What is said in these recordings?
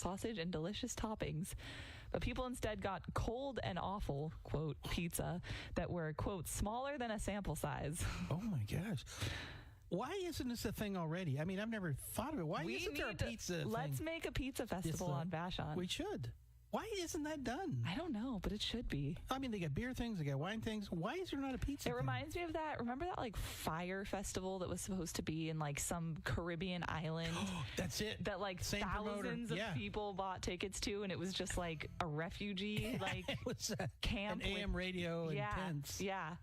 sausage, and delicious toppings. But people instead got cold and awful, quote, pizza that were, quote, smaller than a sample size. Oh, my gosh. Why isn't this a thing already? I mean, I've never thought of it. Why isn't there a pizza thing? Let's make a pizza festival on Vashon. We should. Why isn't that done? I don't know, but it should be. I mean, they got beer things, they got wine things. Why is there not a pizza thing? It reminds me of that. Remember that like fire festival that was supposed to be in like some Caribbean island? That's it. That like Same thousands promoter. of people bought tickets to, and it was just like a refugee like it was camp. An AM radio and tents. Yeah.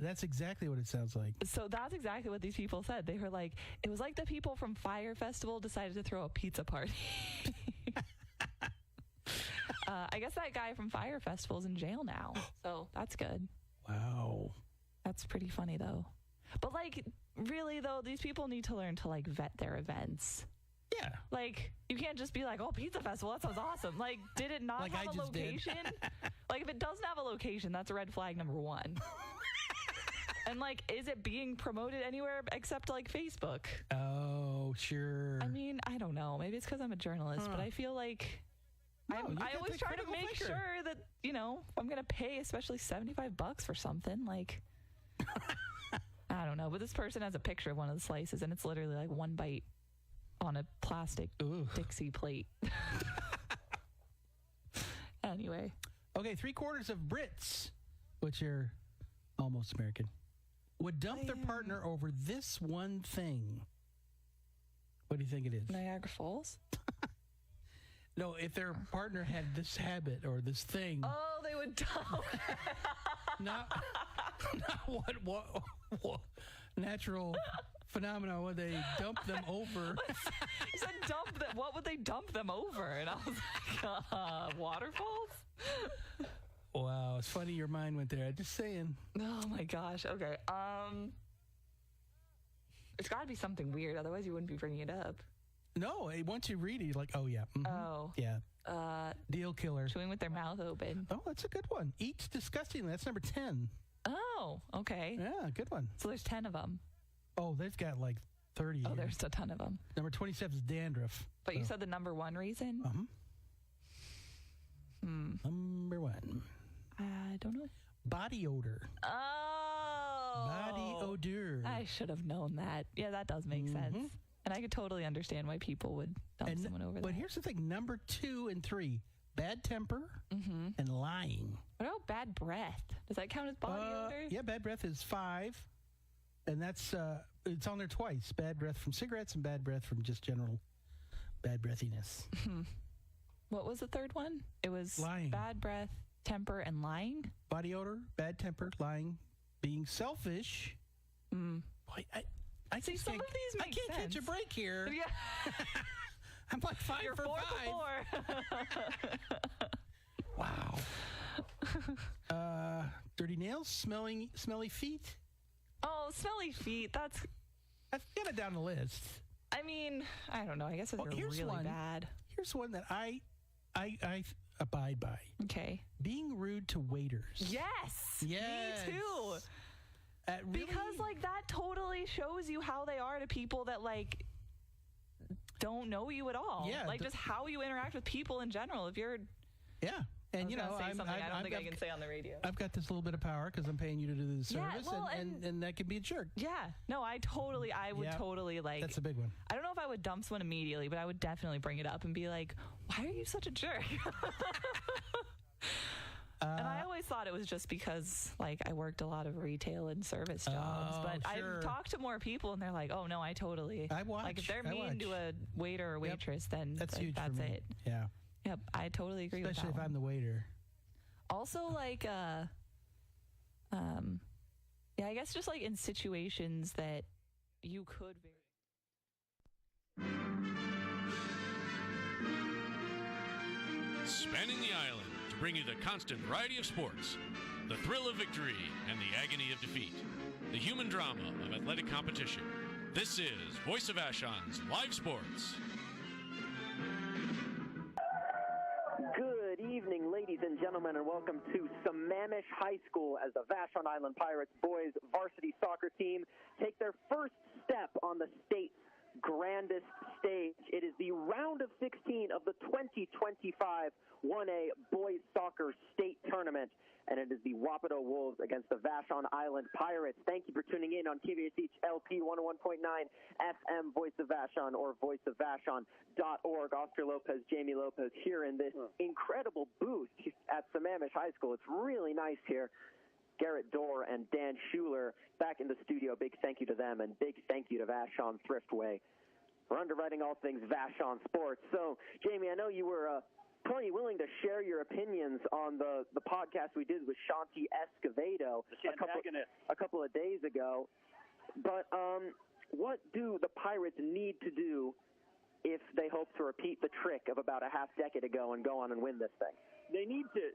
That's exactly what it sounds like. So that's exactly what these people said. They were like, it was like the people from Fire Festival decided to throw a pizza party. I guess that guy from Fire Festival is in jail now, so that's good. Wow. That's pretty funny, though. But, like, really, though, these people need to learn to, like, vet their events. Yeah. Like, you can't just be like, oh, pizza festival, that sounds awesome. Like, did it not have a location? Like, if it doesn't have a location, that's a red flag number one. And, like, is it being promoted anywhere except, like, Facebook? Oh, sure. I mean, I don't know. Maybe it's because I'm a journalist, but I feel like... I always try to make sure that, you know, I'm going to pay especially $75 for something. Like, I don't know. But this person has a picture of one of the slices, and it's literally like one bite on a plastic Dixie plate. Anyway. Okay, 3/4 of Brits, which are almost American, would dump their partner over this one thing. What do you think it is? Niagara Falls? No, if their partner had this habit or this thing. Oh, they would dump. not what natural phenomenon would they dump them over? You said dump them. What would they dump them over? And I was like, waterfalls? Wow, it's funny your mind went there. Just saying. Oh my gosh. Okay. It's got to be something weird, otherwise you wouldn't be bringing it up. No, once you read it, you're like, oh, yeah. Mm-hmm. Oh. Yeah. Deal killer. Chewing with their mouth open. Oh, that's a good one. Eat disgustingly. That's number 10. Oh, okay. Yeah, good one. So there's 10 of them. Oh, they've got like 30. Oh, there's a ton of them. Number 27 is dandruff. But you said the number one reason? Number 1. I don't know. Body odor. Oh. Body odor. I should have known that. Yeah, that does make sense. And I could totally understand why people would dump someone over there. But here's the thing. Number 2 and 3, bad temper and lying. What about bad breath? Does that count as body odor? Yeah, bad breath is 5. And that's, it's on there twice. Bad breath from cigarettes and bad breath from just general bad breathiness. What was the third one? It was lying. Bad breath, temper, and lying? Body odor, bad temper, lying, being selfish. Boy, I see some of these make I can't sense. catch a break here. Yeah. I'm like 5 You're for 4 5. for 4. Wow. Dirty nails, smelly feet. Oh, smelly feet. I've got it down the list. I mean, I don't know. I guess it's really bad. Here's one that I abide by. Okay. Being rude to waiters. Yes. Yes. Me too. Really? Because, like, that totally shows you how they are to people that, like, don't know you at all. Yeah. Like, just how you interact with people in general. If you're... Yeah. And, you know, I don't think I can say on the radio. I've got this little bit of power because I'm paying you to do the service, and that can be a jerk. Yeah. No, I would totally, like... That's a big one. I don't know if I would dump someone immediately, but I would definitely bring it up and be like, why are you such a jerk? And I always thought it was just because, like, I worked a lot of retail and service jobs. But sure. I've talked to more people, and they're like, oh, no, I watch. Like, if they're mean to a waiter or waitress, then that's like, huge that's for me. it. Yeah. Yep, I totally agree with that. Especially if I'm the waiter. Also, like, yeah, I guess just, like, in situations that you could Spanning the island to bring you the constant variety of sports, the thrill of victory, and the agony of defeat. The human drama of athletic competition. This is Voice of Vashon's Live Sports. Good evening, ladies and gentlemen, and welcome to Sammamish High School as the Vashon Island Pirates boys varsity soccer team take their first step on the state grandest stage. It is the round of 16 of the 2025 1A Boys Soccer State Tournament, and it is the Wapato Wolves against the Vashon Island Pirates. Thank you for tuning in on KVHH LP 101.9 FM, Voice of Vashon, or voiceofvashon.org. Oscar Lopez, Jamie Lopez here in this incredible booth at Sammamish High School. It's really nice here. Garrett Dorr and Dan Schuler back in the studio. Big thank you to them, and big thank you to Vashon Thriftway for underwriting all things Vashon sports. So, Jamie, I know you were plenty willing to share your opinions on the podcast we did with Shanti Escovedo a couple of days ago. But what do the Pirates need to do if they hope to repeat the trick of about a half decade ago and go on and win this thing? They need to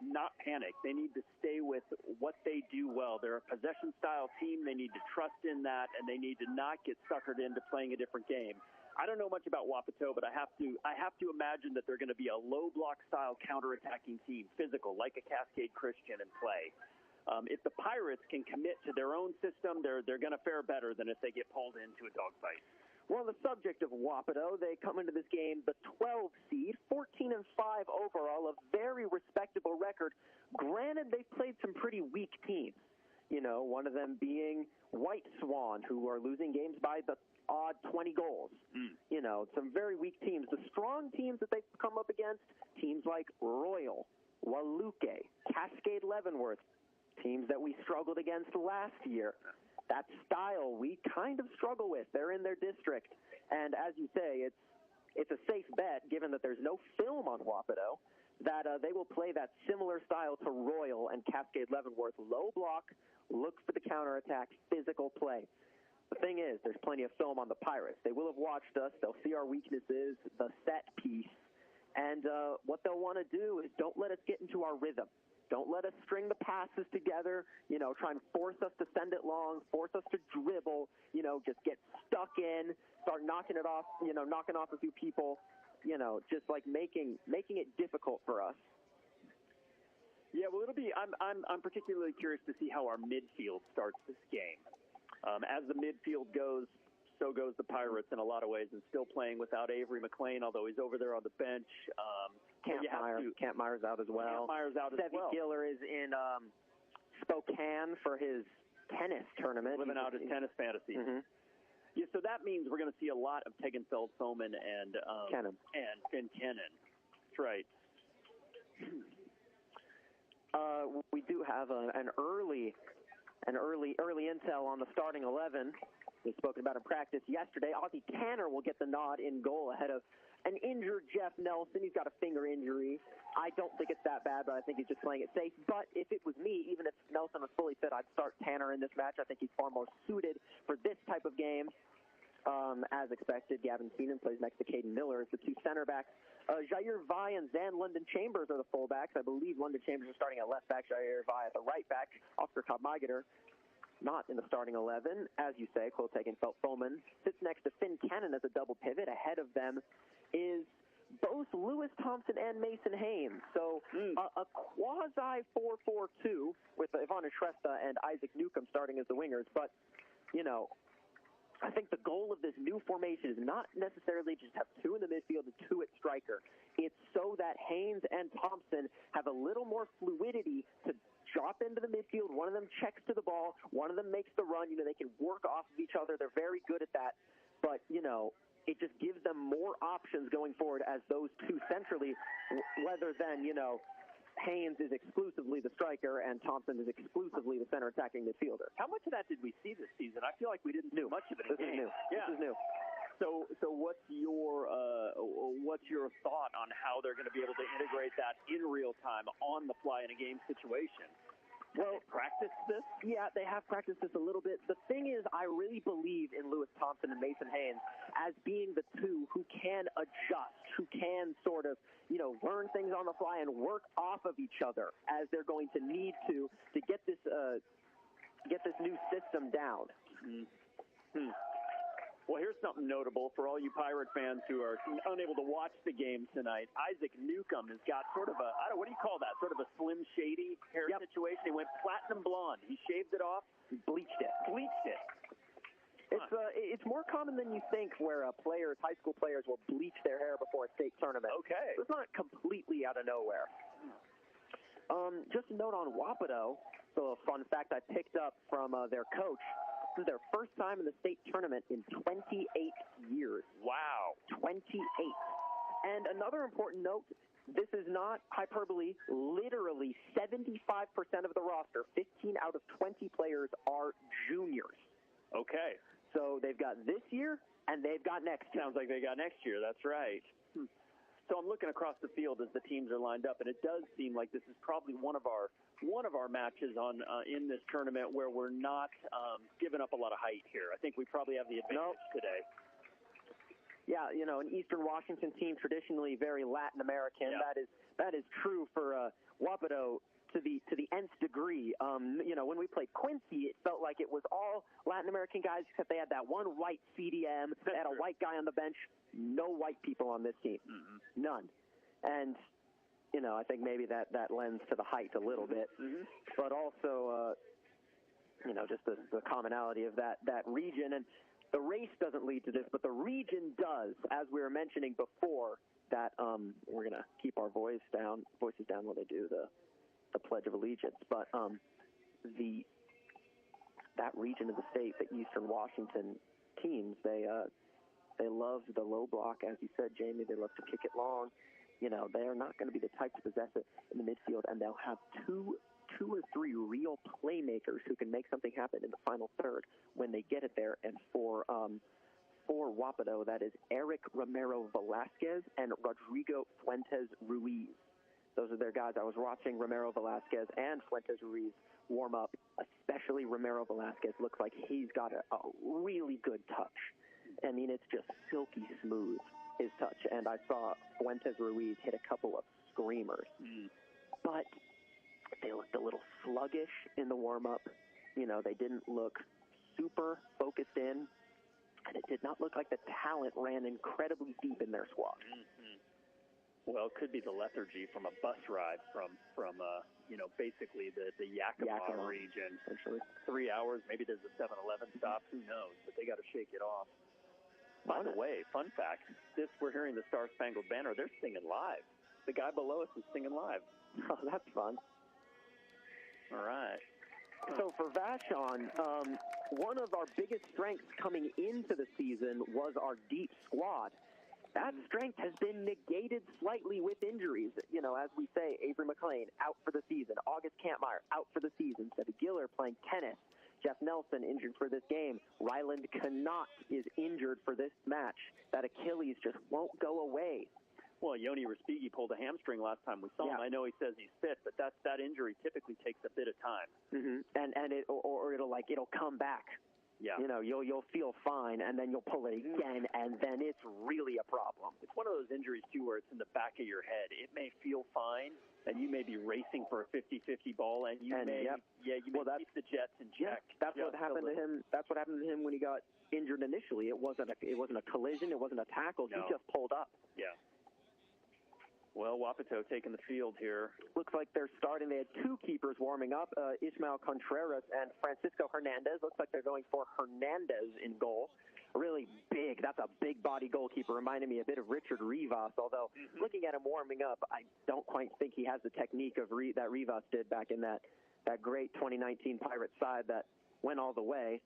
not panic. They need to stay with what they do well. They're a possession-style team. They need to trust in that, and they need to not get suckered into playing a different game. I don't know much about Wapato, but I have to imagine that they're going to be a low-block-style counterattacking team, physical, like a Cascade Christian, and play. If the Pirates can commit to their own system, they're going to fare better than if they get pulled into a dogfight. Well, on the subject of Wapato, they come into this game the 12 seed, 14-5 overall, a very respectable record. Granted, they've played some pretty weak teams. You know, one of them being White Swan, who are losing games by the odd 20 goals. You know, some very weak teams. The strong teams that they've come up against, teams like Royal, Waluke, Cascade Leavenworth, teams that we struggled against last year. That style we kind of struggle with. They're in their district. And as you say, it's a safe bet, given that there's no film on Wapato, that they will play that similar style to Royal and Cascade Leavenworth. Low block, look for the counterattack, physical play. The thing is, there's plenty of film on the Pirates. They will have watched us. They'll see our weaknesses, the set piece. And what they'll want to do is don't let us get into our rhythm. Don't let us string the passes together, you know, try and force us to send it long, force us to dribble, you know, just get stuck in, start knocking it off, you know, knocking off a few people, you know, just like making it difficult for us. Yeah, well, I'm particularly curious to see how our midfield starts this game. As the midfield goes, so goes the Pirates in a lot of ways, and still playing without Avery McLean, although he's over there on the bench. Kampmeyer's out as well. Sevy Giller is in Spokane for his tennis tournament. Living out his tennis fantasies. Mm-hmm. Yeah, so that means we're going to see a lot of Tegenfeld, Foman, and Finn Kennan. That's right. We do have an early intel on the starting 11. We've spoken about in practice yesterday. Ozzie Tanner will get the nod in goal ahead of an injured Jeff Nelson. He's got a finger injury. I don't think it's that bad, but I think he's just playing it safe. But if it was me, even if Nelson was fully fit, I'd start Tanner in this match. I think he's far more suited for this type of game. As expected, Gavin Keenan plays next to Caden Miller as the two center backs. Jair Vai and Zan London Chambers are the fullbacks. I believe London Chambers is starting at left back, Jair Vai at the right back. Oscar Kabmageter not in the starting 11. As you say, Cole Tegenfeld-Foman sits next to Finn Cannon as a double pivot. Ahead of them is both Lewis Thompson and Mason Haynes. So a quasi 4-4-2 with Ivana Shrestha and Isaac Newcomb starting as the wingers. But, you know, I think the goal of this new formation is not necessarily just have two in the midfield and two at striker. It's so that Haynes and Thompson have a little more fluidity to drop into the midfield. One of them checks to the ball. One of them makes the run. You know, they can work off of each other. They're very good at that. But, you know, it just gives them more options going forward as those two centrally, rather than, you know, Haynes is exclusively the striker and Thompson is exclusively the center attacking midfielder. How much of that did we see this season? I feel like we didn't do much of it. This is new. Yeah. This is new. So what's your thought on how they're going to be able to integrate that in real time on the fly in a game situation? Well, practice this? Yeah, they have practiced this a little bit. The thing is, I really believe in Lewis Thompson and Mason Haynes as being the two who can adjust, who can sort of, you know, learn things on the fly and work off of each other as they're going to need to get this new system down. Mm-hmm. Well, here's something notable for all you Pirate fans who are unable to watch the game tonight. Isaac Newcomb has got sort of a, what do you call that? Sort of a Slim Shady hair situation. He went platinum blonde. He shaved it off. Bleached it. It's more common than you think where high school players will bleach their hair before a state tournament. Okay. So it's not completely out of nowhere. Just a note on Wapato, so a fun fact I picked up from their coach. This is their first time in the state tournament in 28 years. Wow. 28. And another important note, this is not hyperbole. Literally 75% of the roster, 15 out of 20 players, are juniors. Okay. So they've got this year, and they've got next year. Sounds like they got next year. That's right. So I'm looking across the field as the teams are lined up, and it does seem like this is probably one of our matches on in this tournament where we're not giving up a lot of height here. I think we probably have the advantage today. Yeah, an Eastern Washington team traditionally very Latin American. Yeah. That is true for Wapato to the nth degree. When we played Quincy, it felt like it was all Latin American guys, except they had that one white CDM. They had a white guy on the bench. No white people on this team. Mm-hmm. None. And I think maybe that lends to the height a little bit, but also just the commonality of that region. And the race doesn't lead to this, but the region does, as we were mentioning before. That we're gonna keep our voices down while they do the Pledge of Allegiance. But that region of the state, the Eastern Washington teams, they love the low block, as you said, Jamie. They love to kick it long. They are not going to be the type to possess it in the midfield, and they'll have two or three real playmakers who can make something happen in the final third when they get it there. And for Wapato, that is Eric Romero Velasquez and Rodrigo Fuentes Ruiz. Those are their guys. I was watching Romero Velasquez and Fuentes Ruiz warm up, especially Romero Velasquez. Looks like he's got a really good touch. I mean, it's just silky smooth, his touch. And I saw Fuentes Ruiz hit a couple of screamers. But they looked a little sluggish in the warm-up. They didn't look super focused in. And it did not look like the talent ran incredibly deep in their squad. Mm-hmm. Well, it could be the lethargy from a bus ride from basically the Yakima region. Essentially. 3 hours, maybe there's a 7-Eleven stop, who knows, but they got to shake it off. By the way, fun fact, we're hearing the Star Spangled Banner, they're singing live. The guy below us is singing live. Oh, that's fun. All right. So for Vashon, one of our biggest strengths coming into the season was our deep squad. That strength has been negated slightly with injuries. As we say, Avery McLean out for the season. August Kampmeyer out for the season. Seth Giller playing tennis. Jeff Nelson injured for this game. Ryland Knott is injured for this match. That Achilles just won't go away. Well, Yoni Respighi pulled a hamstring last time we saw him. I know he says he's fit, but that injury typically takes a bit of time. Mm-hmm. And it'll come back. Yeah. You'll feel fine, and then you'll pull it again, and then it's really a problem. It's one of those injuries, too, where it's in the back of your head. It may feel fine, and you may be racing for a 50-50 ball, and you may keep the Jets in check. That's what happened to him. That's what happened to him when he got injured initially. It wasn't a collision. It wasn't a tackle. No. He just pulled up. Yeah. Well, Wapato taking the field here. Looks like they're starting. They had two keepers warming up, Ismael Contreras and Francisco Hernandez. Looks like they're going for Hernandez in goal. Really big. That's a big-body goalkeeper. Reminded me a bit of Richard Rivas, although looking at him warming up, I don't quite think he has the technique of that Rivas did back in that great 2019 Pirates side that went all the way.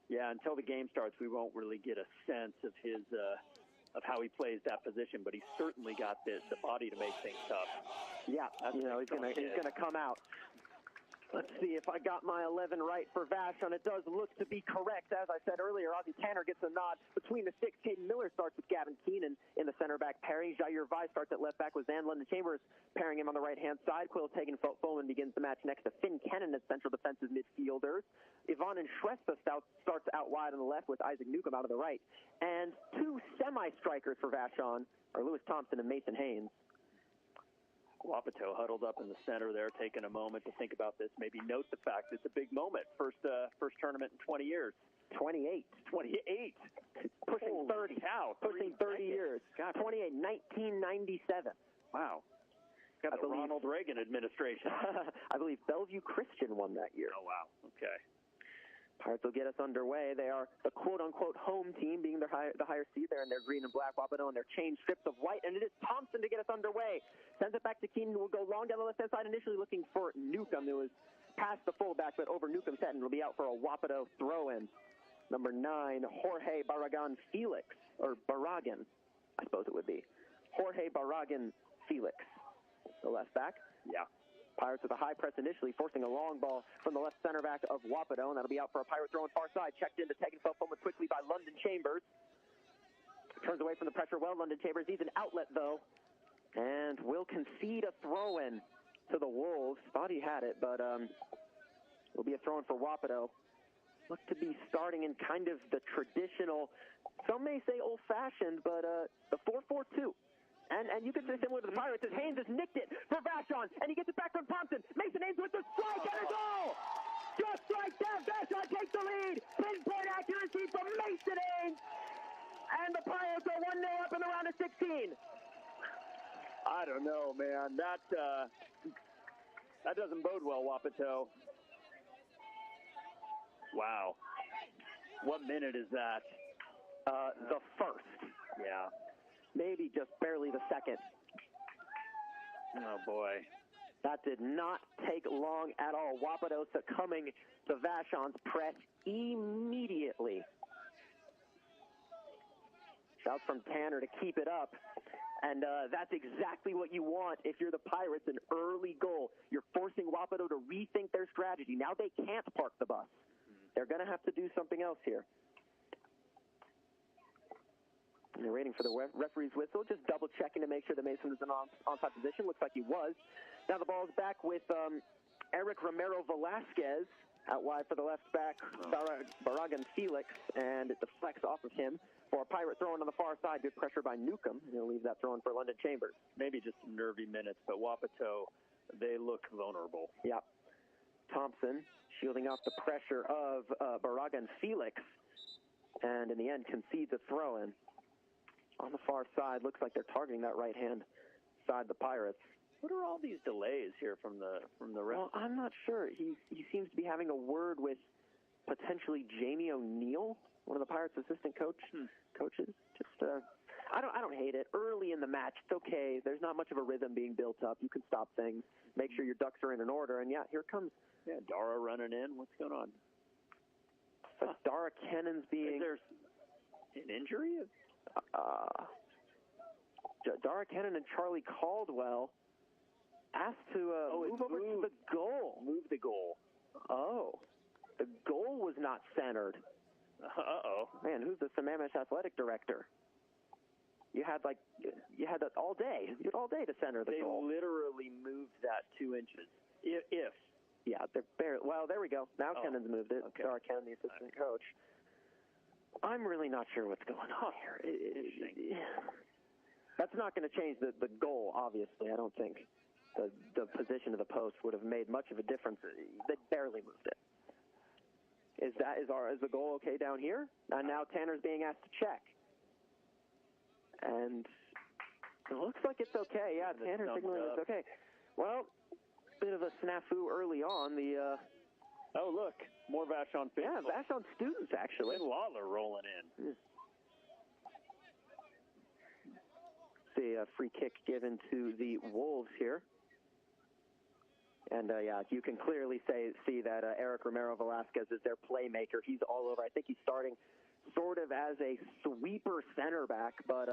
Yeah, until the game starts, we won't really get a sense of his of how he plays that position, but he's certainly got the body to make things tough. Yeah, he's gonna come out. Let's see if I got my 11 right for Vashon. It does look to be correct. As I said earlier, Ozzie Tanner gets a nod between the six. Caden Miller starts with Gavin Keenan in the center back pairing. Jair Vai starts at left back with Van London Chambers pairing him on the right-hand side. Quill Tagan-Foman begins the match next to Finn Kennan as central defensive midfielders. Yvonne and Shrestha starts out wide on the left with Isaac Newcomb out of the right. And two semi-strikers for Vashon are Lewis Thompson and Mason Haynes. Wapato huddled up in the center there, taking a moment to think about this. Maybe note the fact it's a big moment. First tournament in 20 years. 28. Pushing 30. Cow. Pushing 30 years. God. 28, 1997. Wow. Got the Ronald Reagan administration. I believe Bellevue Christian won that year. Oh, wow. Okay. Pirates will get us underway. They are the quote-unquote home team, being the higher seed there in their green and black Wapato and their chain strips of white. And it is Thompson to get us underway. Sends it back to Keenan, who will go long down the left-hand side, initially looking for Newcomb, who was past the fullback, but over Newcomb's head, and will be out for a Wapato throw-in. Number 9, Jorge Barragan Felix, or Barragan, I suppose it would be. Jorge Barragan Felix, the left back. Yeah. Pirates with a high press initially, forcing a long ball from the left center back of Wapato, and that'll be out for a Pirate throw on far side. Checked in to take himself home quickly by London Chambers. Turns away from the pressure well, London Chambers needs an outlet, though, and will concede a throw-in to the Wolves. Thought he had it, but it'll be a throw-in for Wapato. Look to be starting in kind of the traditional, some may say old-fashioned, but the 4-4-2. And you can say similar to the Pirates, as Haynes has nicked it for Vashon, and he gets it back from Thompson. Mason Haynes with the strike and a goal! Just like that, Vashon takes the lead. Pinpoint accuracy from Mason Haynes. And the Pirates are 1-0 up in the round of 16. I don't know, man. That doesn't bode well, Wapato. Wow. What minute is that? The first. Yeah. Maybe just barely the second. Oh, boy. That did not take long at all. Wapato succumbing to Vashon's press immediately. Shouts from Tanner to keep it up. And that's exactly what you want if you're the Pirates, an early goal. You're forcing Wapato to rethink their strategy. Now they can't park the bus. They're going to have to do something else here. And they're waiting for the referee's whistle, just double-checking to make sure that Mason is in onside position. Looks like he was. Now the ball's back with Eric Romero Velasquez out wide for the left back, Barragan Felix, and it deflects off of him for a Pirate throw-in on the far side. Good pressure by Newcomb. He'll leave that throw-in for London Chambers. Maybe just some nervy minutes, but Wapato, they look vulnerable. Yeah. Thompson shielding off the pressure of Barragan Felix, and in the end concedes a throw-in. On the far side, looks like they're targeting that right-hand side, the Pirates. What are all these delays here from the ref? Well, I'm not sure. He seems to be having a word with potentially Jamie O'Neill, one of the Pirates' assistant coaches. Just I don't hate it. Early in the match, it's okay. There's not much of a rhythm being built up. You can stop things, make sure your ducks are in order, and yeah, here it comes. Yeah, Dara running in. What's going on? So Dara Kennan's being. Is there an injury? Dara Kennan and Charlie Caldwell asked to move over to the goal. Move the goal. Oh, the goal was not centered. Uh-oh. Man, who's the Sammamish athletic director? You had that all day. You had all day to center the goal. They literally moved that 2 inches. If. Yeah, they're barely. Well, there we go. Now Kennan's moved it. Okay. Dara Kennan, the assistant coach. I'm really not sure what's going on here. That's not going to change the goal, obviously. I don't think the position of the post would have made much of a difference. They barely moved it. Is the goal okay down here? And now Tanner's being asked to check. And it looks like it's okay. Yeah, Tanner signaling it's okay. Well, bit of a snafu early on. Oh, look, more Vashon fans. Yeah, Vashon students, actually. And Lawler rolling in. See a free kick given to the Wolves here. And, yeah, you can clearly see that Eric Romero Velasquez is their playmaker. He's all over. I think he's starting sort of as a sweeper center back, but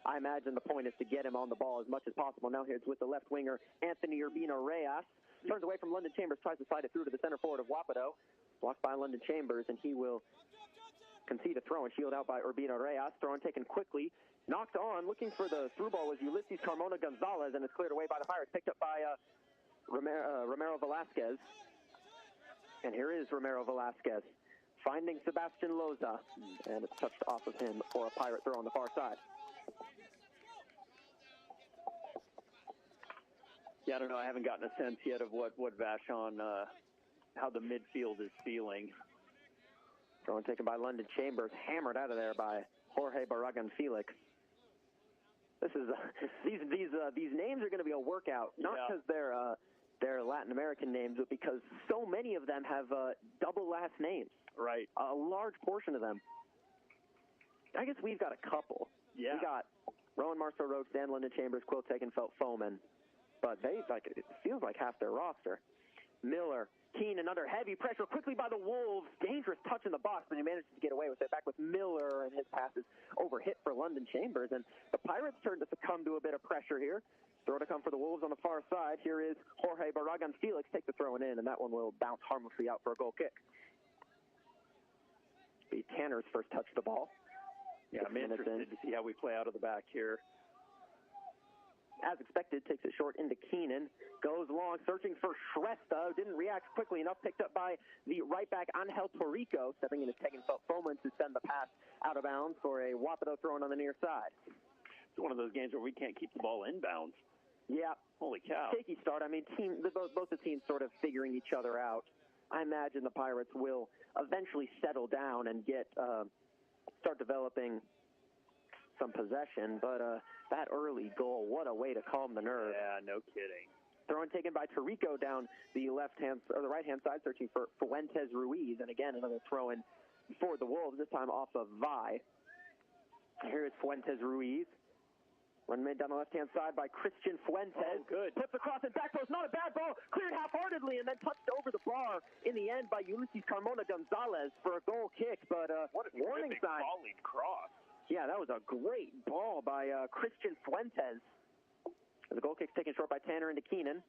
I imagine the point is to get him on the ball as much as possible. Now here's with the left winger, Anthony Urbina-Reyes. Turns away from London Chambers, tries to slide it through to the center forward of Wapato. Blocked by London Chambers, and he will concede a throw and shield out by Urbina-Reyes. Throw in taken quickly. Knocked on, looking for the through ball was Ulysses Carmona Gonzalez, and it's cleared away by the Pirates. Picked up by Romero Velasquez. And here is Romero Velasquez finding Sebastian Loza, and it's touched off of him for a Pirate throw on the far side. Yeah, I don't know. I haven't gotten a sense yet of what Vashon, how the midfield is feeling. Throw taken by London Chambers, hammered out of there by Jorge Barragan Felix. This is these names are going to be a workout, not because they're their Latin American names, but because so many of them have double last names. Right. A large portion of them. I guess we've got a couple. Yeah. We got Rowan Marceau Roach, Dan London Chambers, Quill Tegenfeld Foman, but it feels like half their roster. Miller, Keenan under heavy pressure quickly by the Wolves. Dangerous touch in the box, but he manages to get away with it. Back with Miller, and his pass is overhit for London Chambers. And the Pirates turn to succumb to a bit of pressure here. Throw to come for the Wolves on the far side. Here is Jorge Barragan Felix. Take the throw in, and that one will bounce harmlessly out for a goal kick. Be Tanner's first touch of the ball. Yeah, I'm interested to see how we play out of the back here. As expected, takes it short into Keenan. Goes long, searching for Shrestha. Didn't react quickly enough. Picked up by the right back, Angel Torrico. Stepping into Tegenfeld Foman to send the pass out of bounds for a Wapato throw-in on the near side. It's one of those games where we can't keep the ball inbounds. Yeah. Holy cow. Shaky start. I mean, both the teams sort of figuring each other out. I imagine the Pirates will eventually settle down and start developing some possession, but that early goal, what a way to calm the nerves. Yeah, no kidding. Throw-in taken by Torrico down the the right-hand side, searching for Fuentes Ruiz, and again another throw-in for the Wolves, this time off of Vi. Here is Fuentes Ruiz. One made down the left-hand side by Christian Fuentes. Oh, good. Puts across and back post, not a bad ball, cleared half-heartedly, and then touched over the bar in the end by Ulysses Carmona Gonzalez for a goal kick, but what a warning sign. volleyed cross. Yeah, that was a great ball by Christian Fuentes. The goal kick's taken short by Tanner into Keenan,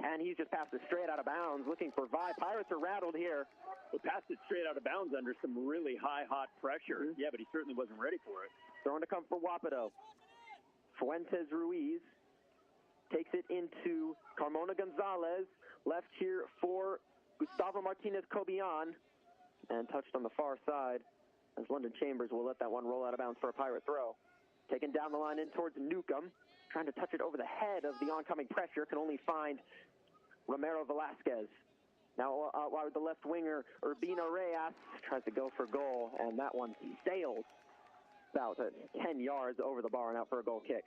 and he's just passed it straight out of bounds, looking for Vi. Pirates are rattled here. He passed it straight out of bounds under some really high, hot pressure. Mm-hmm. Yeah, but he certainly wasn't ready for it. Throwing to come for Wapato. Fuentes Ruiz takes it into Carmona Gonzalez. Left here for Gustavo Martinez Cobian, and touched on the far side, as London Chambers will let that one roll out of bounds for a Pirate throw. Taken down the line in towards Newcomb, trying to touch it over the head of the oncoming pressure, can only find Romero Velasquez. Now out wide with the left winger, Urbina Reyes tries to go for goal, and that one sails about 10 yards over the bar and out for a goal kick.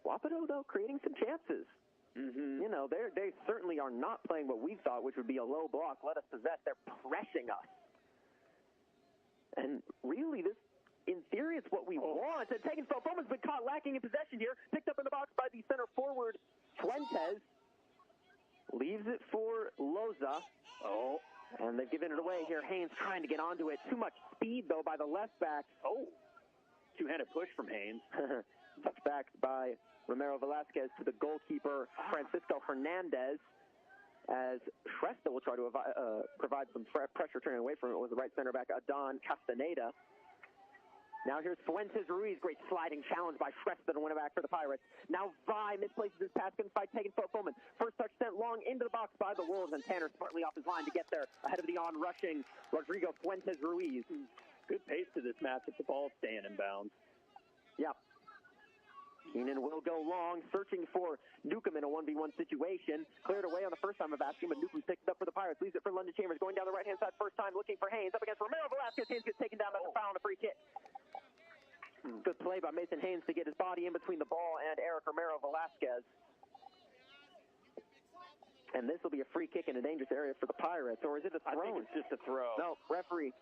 Wapato, though, creating some chances. Mm-hmm. You know, they certainly are not playing what we thought, which would be a low block. Let us possess. They're pressing us. And really, this, in theory, it's what we want. And Tegenfeld Foman's been caught lacking in possession here. Picked up in the box by the center forward, Fuentes. Leaves it for Loza. Oh. And they've given it away here. Haynes trying to get onto it. Too much speed, though, by the left back. Oh. Two-handed push from Haynes. Touchback by Romero Velasquez to the goalkeeper, Francisco Hernandez, as Shrestha will try to provide some pressure turning away from it with the right center back, Adon Castaneda. Now here's Fuentes Ruiz, great sliding challenge by Shrestha to win it back for the Pirates. Now Vi misplaces his pass, couldn't fight Tegenfeld Foman. First touch sent long into the box by the Wolves, and Tanner smartly off his line to get there ahead of the on-rushing Rodrigo Fuentes Ruiz. Good pace to this match if the ball's staying in bounds. Yep. Keenan will go long, searching for Newcomb in a 1v1 situation. Cleared away on the first time of asking, but Newcomb picks it up for the Pirates. Leaves it for London Chambers, going down the right-hand side first time, looking for Haynes. Up against Romero Velasquez. Haynes gets taken down by the foul and a free kick. Good play by Mason Haynes to get his body in between the ball and Eric Romero Velasquez. And this will be a free kick in a dangerous area for the Pirates. Or is it a throw? I think it's just a throw. No, referee.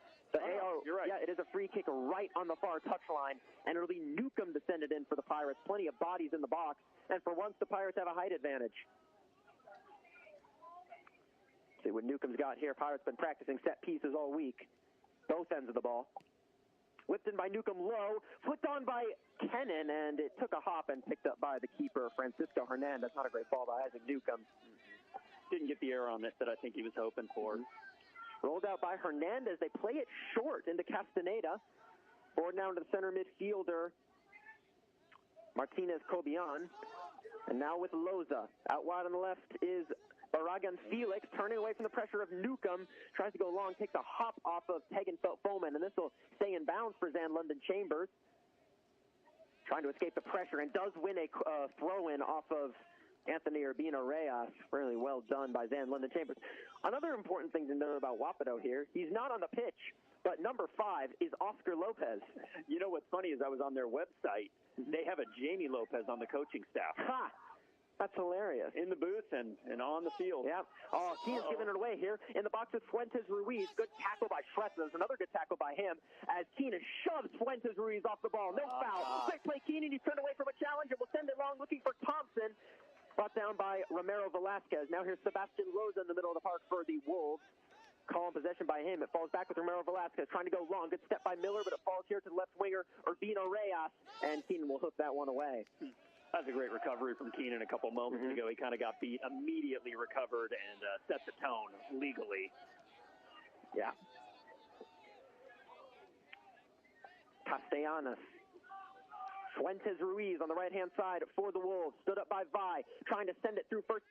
You're right. Yeah, it is a free kick right on the far touchline, and it'll be Newcomb to send it in for the Pirates. Plenty of bodies in the box, and for once the Pirates have a height advantage. See what Newcomb's got here. Pirates been practicing set pieces all week, both ends of the ball. Whipped in by Newcomb low, flicked on by Kennan, and it took a hop and picked up by the keeper, Francisco Hernandez. Not a great ball by Isaac Newcomb. Didn't get the air on it that I think he was hoping for. Rolled out by Hernandez. They play it short into Castaneda. Forward now to the center midfielder, Martinez Cobian. And now with Loza. Out wide on the left is Barragan Felix, turning away from the pressure of Newcomb. Tries to go long, takes a hop off of Tegenfeld Foman, and this will stay in bounds for Zan London Chambers. Trying to escape the pressure, and does win a throw-in off of Anthony Urbina Reyes. Really well done by Zan London Chambers. Another important thing to know about Wapato here, he's not on the pitch, but number 5 is Oscar Lopez. You know what's funny is I was on their website. They have a Jamie Lopez on the coaching staff. Ha! That's hilarious. In the booth and on the field. Yeah. Oh, Keenan's giving it away here. In the box is Fuentes Ruiz. Good tackle by Schretz. There's another good tackle by him as Keenan shoves Fuentes Ruiz off the ball. No foul. Quick play, Keenan. He's turned away from a challenge and will send it long looking for Thompson. Brought down by Romero Velasquez. Now here's Sebastian Rosa in the middle of the park for the Wolves. Call in possession by him. It falls back with Romero Velasquez trying to go long. Good step by Miller, but it falls here to the left winger, Urbino Reyes, and Keenan will hook that one away. That's a great recovery from Keenan a couple moments ago. He kind of got beat, immediately recovered, and set the tone legally. Yeah. Castellanos. Fuentes Ruiz on the right-hand side for the Wolves. Stood up by Vi, trying to send it through first.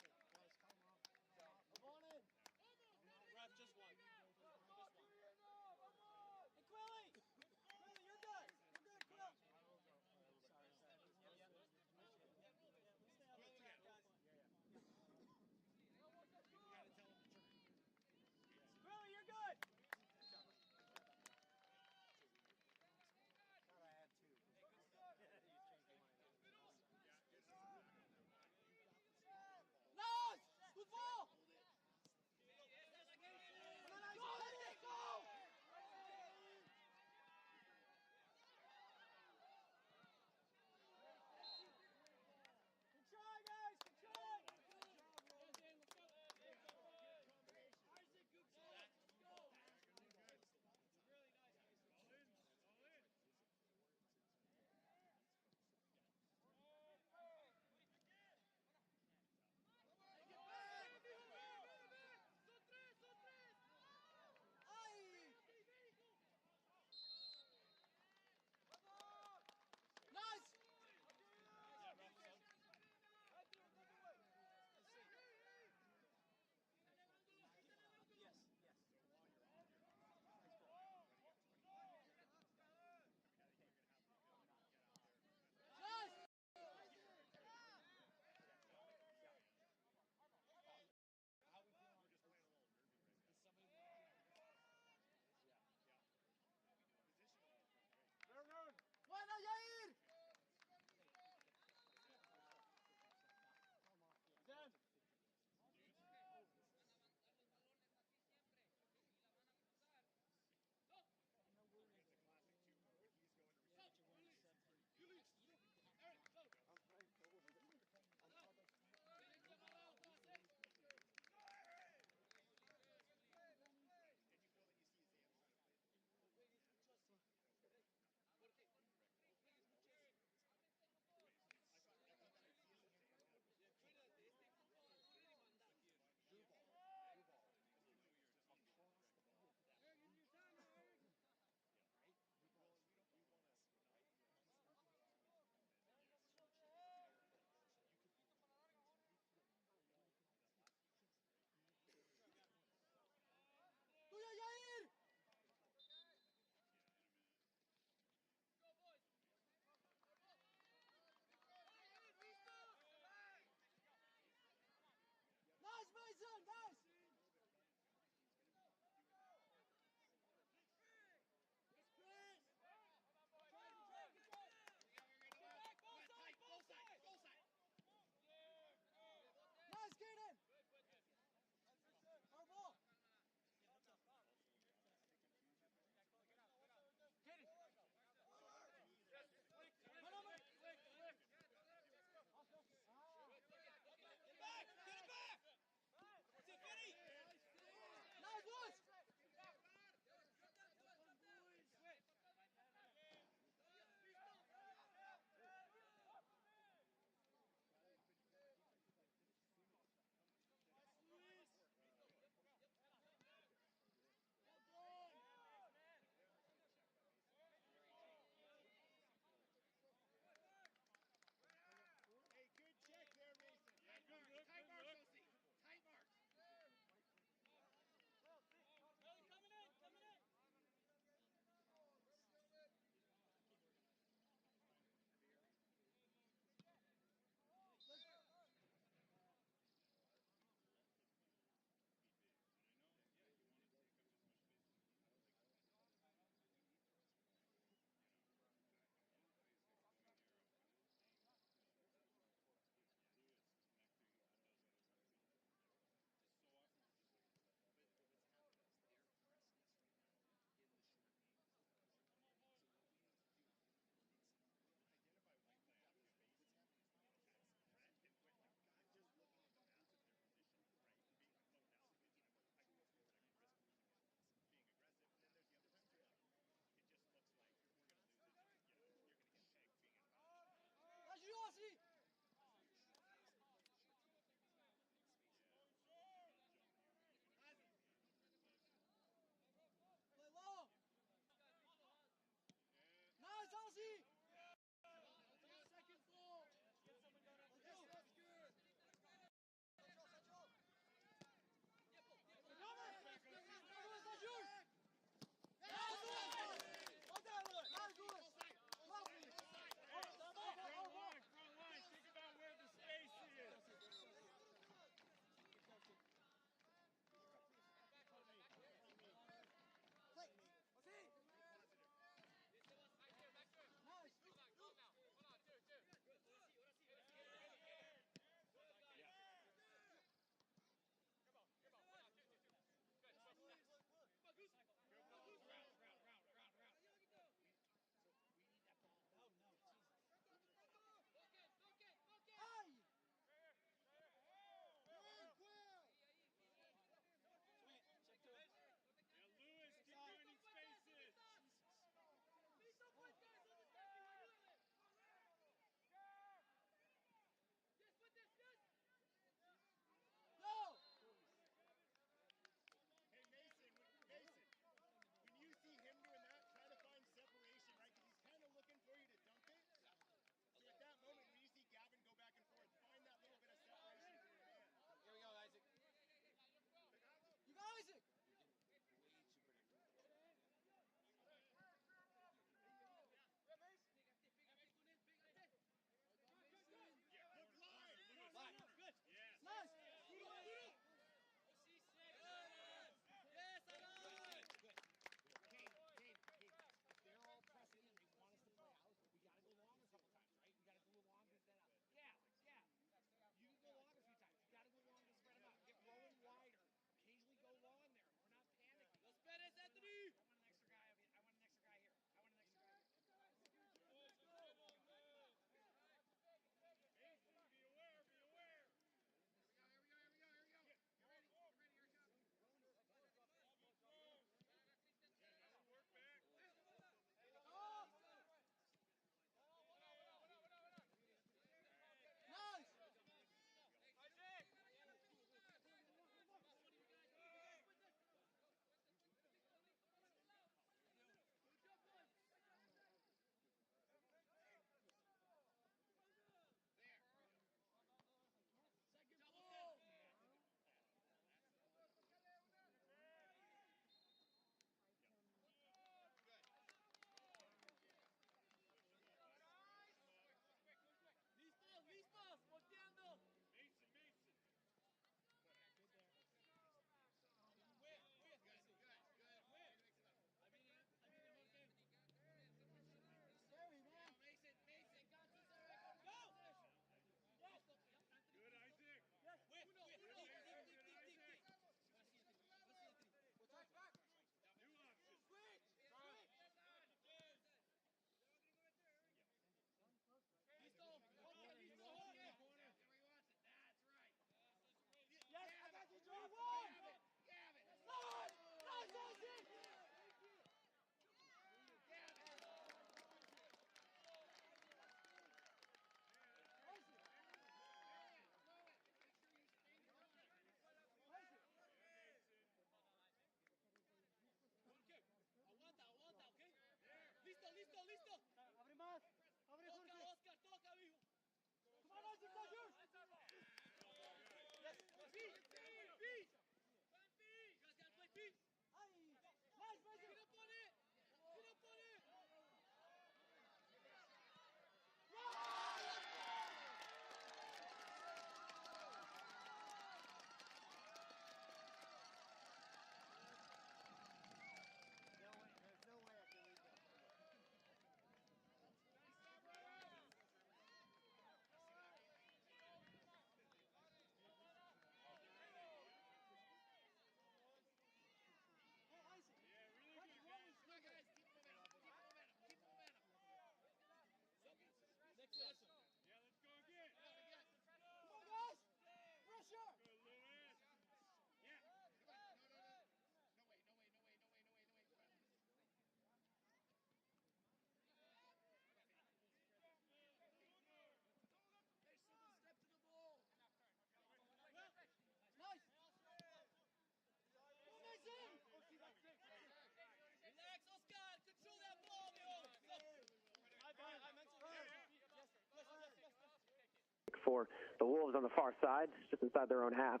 for the Wolves on the far side, just inside their own half.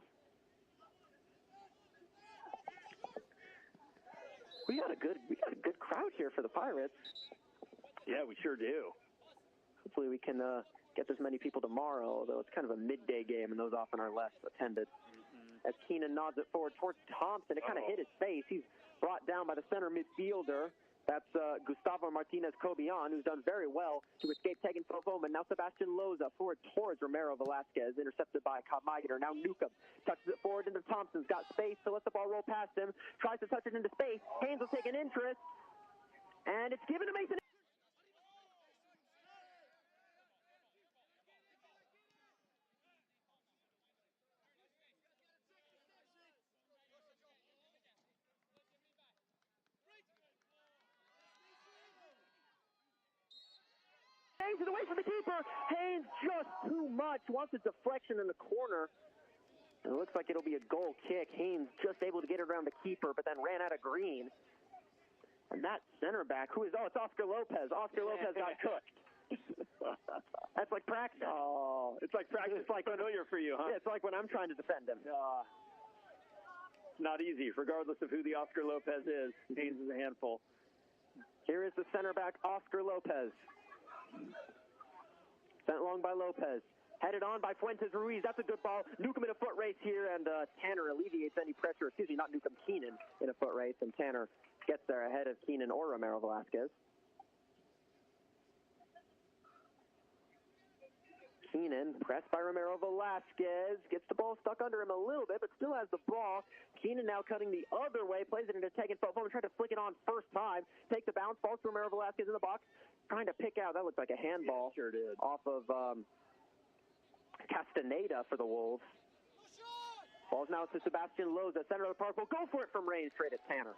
We got a good crowd here for the Pirates. Yeah, we sure do. Hopefully we can get this many people tomorrow, although it's kind of a midday game, and those often are less attended. As Keenan nods it forward towards Thompson, it kind of hit his face. He's brought down by the center midfielder. That's Gustavo Martinez-Cobian, who's done very well to escape taking foam. And now Sebastian Loza forward towards Romero Velasquez, intercepted by Kabmagider. Now Newcomb touches it forward into Thompson's got space to let the ball roll past him. Tries to touch it into space. Haynes will take an interest, and it's given to Mason. Haynes is away from the keeper. Haynes just too much. Wants a deflection in the corner. And it looks like it'll be a goal kick. Haynes just able to get it around the keeper, but then ran out of green. And that center back, it's Oscar Lopez. Oscar Lopez got cooked. That's like practice. Oh, it's like practice. It's like familiar for you, huh? Yeah, it's like when I'm trying to defend him. It's not easy, regardless of who the Oscar Lopez is. Haynes is a handful. Here is the center back, Oscar Lopez. Sent long by Lopez. Headed on by Fuentes Ruiz. That's a good ball. Newcomb in a foot race here, and Tanner alleviates any pressure. Excuse me, not Newcomb, Keenan in a foot race, and Tanner gets there ahead of Keenan or Romero Velasquez. Keenan, pressed by Romero Velasquez, gets the ball stuck under him a little bit, but still has the ball. Keenan now cutting the other way, plays it into taking foam, tried to flick it on first time, take the bounce, ball to Romero Velasquez in the box, trying to pick out, that looked like a handball. Yeah, sure did. Off of Castaneda for the Wolves. Ball's now to Sebastian Loza, center of the park. Will go for it from range, straight at Tanner.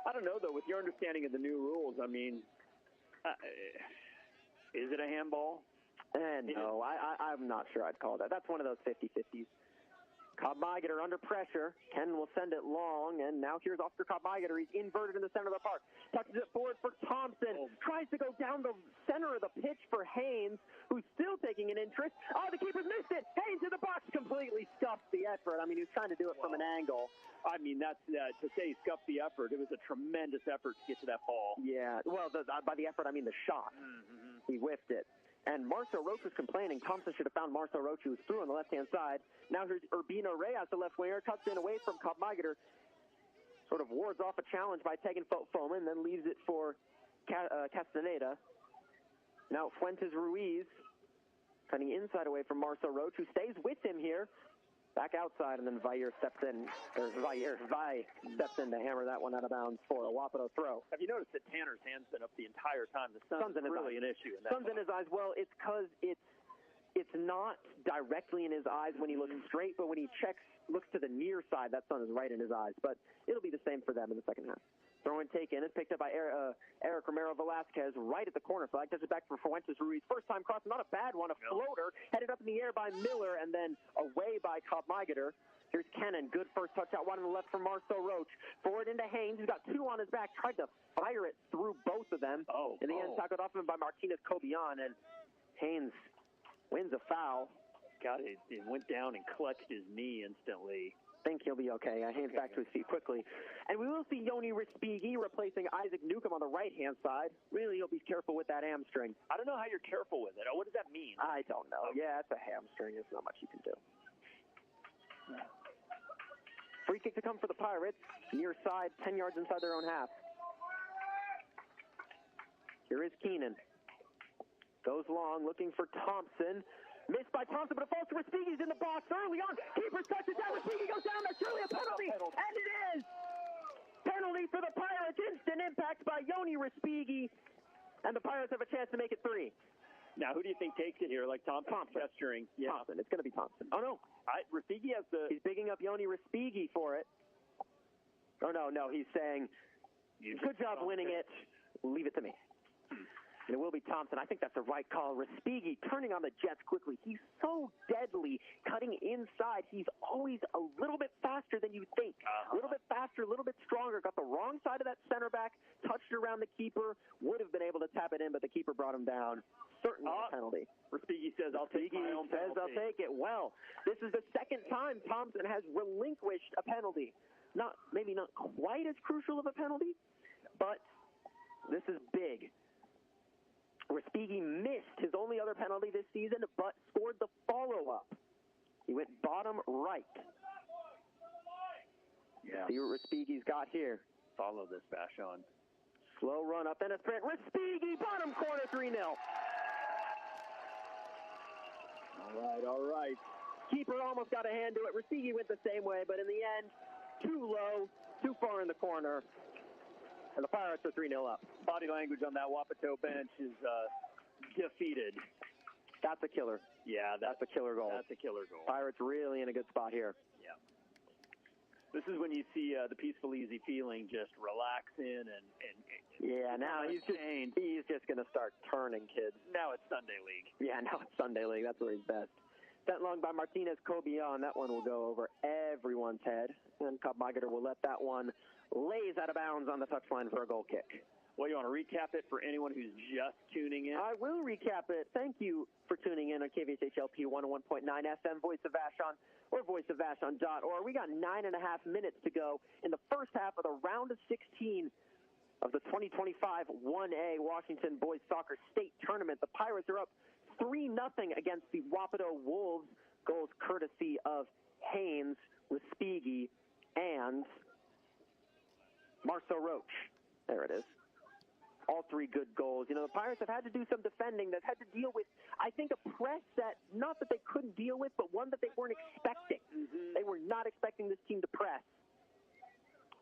I don't know, though, with your understanding of the new rules, I mean, is it a handball? No, I'm not sure I'd call that. That's one of those 50-50s. Kabmagider under pressure. Ken will send it long, and now here's Oscar Kabmagider. He's inverted in the center of the park. Touches it forward for Thompson. Tries to go down the center of the pitch for Haynes, who's still taking an interest. Oh, the keeper's missed it. Haynes in the box completely scuffed the effort. I mean, he was trying to do it from an angle. I mean, that's to say he scuffed the effort. It was a tremendous effort to get to that ball. Yeah, well, by the effort, I mean the shot. He whiffed it. And Marcel Roche was complaining. Thompson should have found Marcel Roche, who was through on the left-hand side. Now here's Urbino Reyes, the left winger, cuts in away from Kabmagider. Sort of wards off a challenge by taking foam and then leaves it for Castaneda. Now Fuentes Ruiz cutting inside away from Marcel Roche, who stays with him here. Back outside, and then Vair steps in, or Vi steps in to hammer that one out of bounds for a Wapato throw. Have you noticed that Tanner's hand's been up the entire time? The sun's really an issue in that. Sun's in his eyes. Well, it's because it's not directly in his eyes when he looks straight, but when he looks to the near side, that sun is right in his eyes. But it'll be the same for them in the second half. Throw and take in. It's picked up by Eric Romero Velasquez right at the corner flag. Does it back for Fuentes Ruiz. First time cross, not a bad one. A floater headed up in the air by Miller and then away by Kabmagider. Here's Kennan. Good first touch out wide on the left from Marcel Roche. Forward into Haynes, who's got two on his back. Tried to fire it through both of them. In the end, tackled off him by Martinez-Cobian, and Haynes wins a foul. God, it went down and clutched his knee instantly. Think he'll be okay. Hands back to his feet quickly. And we will see Yoni Respighi replacing Isaac Newcomb on the right-hand side. Really, he'll be careful with that hamstring. I don't know how you're careful with it. What does that mean? I don't know. Yeah, it's a hamstring. There's not much you can do. Free kick to come for the Pirates. Near side, 10 yards inside their own half. Here is Keenan. Goes long, looking for Thompson. Missed by Thompson, but it falls to Respighi's in the box early on. Keeper touches down. Respighi goes down. That's surely a penalty. And it is. Penalty for the Pirates. Instant impact by Yoni Respighi. And the Pirates have a chance to make it 3. Now, who do you think takes it here? Like Thompson gesturing. Yeah. Thompson. It's going to be Thompson. Oh, no. Respighi has the... He's bigging up Yoni Respighi for it. Oh, no. He's saying, good job winning it. Leave it to me. And it will be Thompson. I think that's the right call. Respighi turning on the Jets quickly. He's so deadly cutting inside. He's always a little bit faster than you think. A little bit faster, a little bit stronger. stronger, got the wrong side of that center back, touched around the keeper, would have been able to tap it in, but the keeper brought him down. Certainly a penalty. Respighi says, I'll take my own penalty. I'll take it. Well, this is the second time Thompson has relinquished a penalty. Maybe not quite as crucial of a penalty, but this is big. Respighi missed his only other penalty this season, but scored the follow-up. He went bottom right. Yeah. See what Respighi's got here. Follow this, Vashon. Slow run up and a sprint. Respighi, bottom corner, 3-0. All right. Keeper almost got a hand to it. Respighi went the same way, but in the end, too low, too far in the corner. And the Pirates are 3-0 up. Body language on that Wapato bench is defeated. That's a killer. Yeah, that's a killer goal. That's a killer goal. Pirates really in a good spot here. Yeah. This is when you see the peaceful, easy feeling just relax in and yeah, now he's just going to start turning, kids. Now it's Sunday League. Yeah, now it's Sunday League. That's where he's best. Sent long by Martinez Cobian. That one will go over everyone's head. And Cobb Migater will let that one lays out of bounds on the touchline for a goal kick. Well, you want to recap it for anyone who's just tuning in? I will recap it. Thank you for tuning in on KVHHLP 101.9 FM, Voice of Vashon, or voiceofvashon.org. We got 9.5 minutes to go in the first half of the round of 16 of the 2025 1A Washington Boys Soccer State Tournament. The Pirates are up 3-0 against the Wapato Wolves. Goals courtesy of Haynes, Respighi, and Marceau Roach. There it is. All three good goals. You know, the Pirates have had to do some defending. They've had to deal with, I think, a press that, not that they couldn't deal with, but one that they weren't expecting. They were not expecting this team to press.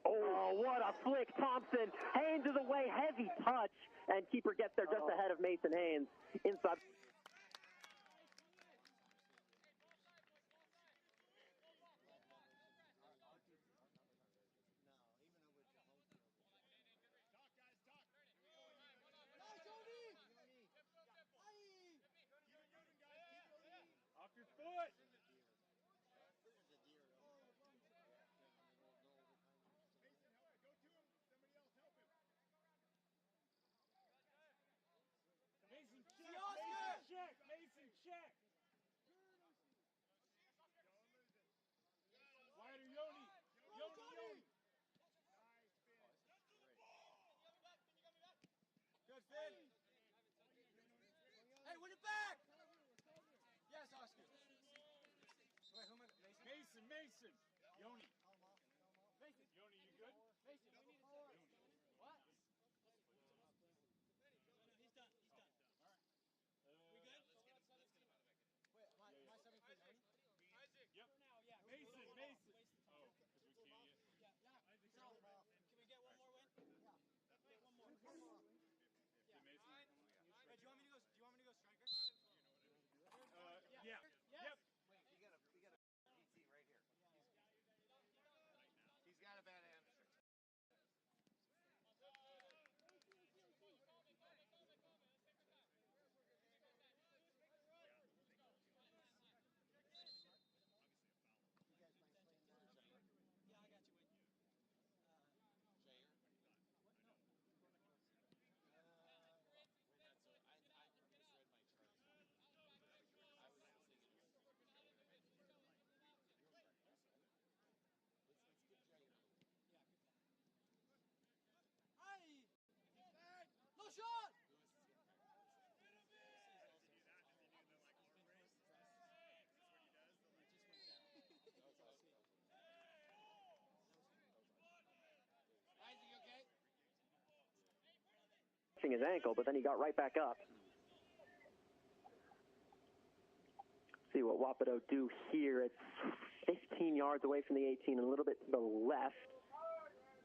Oh, what a flick. Thompson. Haynes is away. Heavy touch. And keeper gets there just ahead of Mason Haynes. Inside. Off your foot! Mason, check! Wider, Yoni! Yoni! Good, Finn! Hey, win it back! Yes, Oscar. Wait, who am I? Mason! Yoni! Mason! Yoni, you good? Mason, we need a forward. What? He's done. All right. We good? Let's get him out of back. Wait, my 17, Yoni? Isaac! Yep. Now, yeah. Mason! Oh, because we can't yet? Yeah. Isaac, can we get one more win? Yeah. Okay, one more. Yeah. Mason? Hey, do you want me to go striker? Yeah. Yep. Wait, we got a PC right here. He's got a bad hamstring. Yeah, I got you. Wait. Jair? What? No. I misread my charts. I was thinking. Let's get Jair. Yeah, good call. Aye! No shot! Isaac, you okay? His ankle, but then he got right back up. See what Wapato do here. It's 15 yards away from the 18 and a little bit to the left.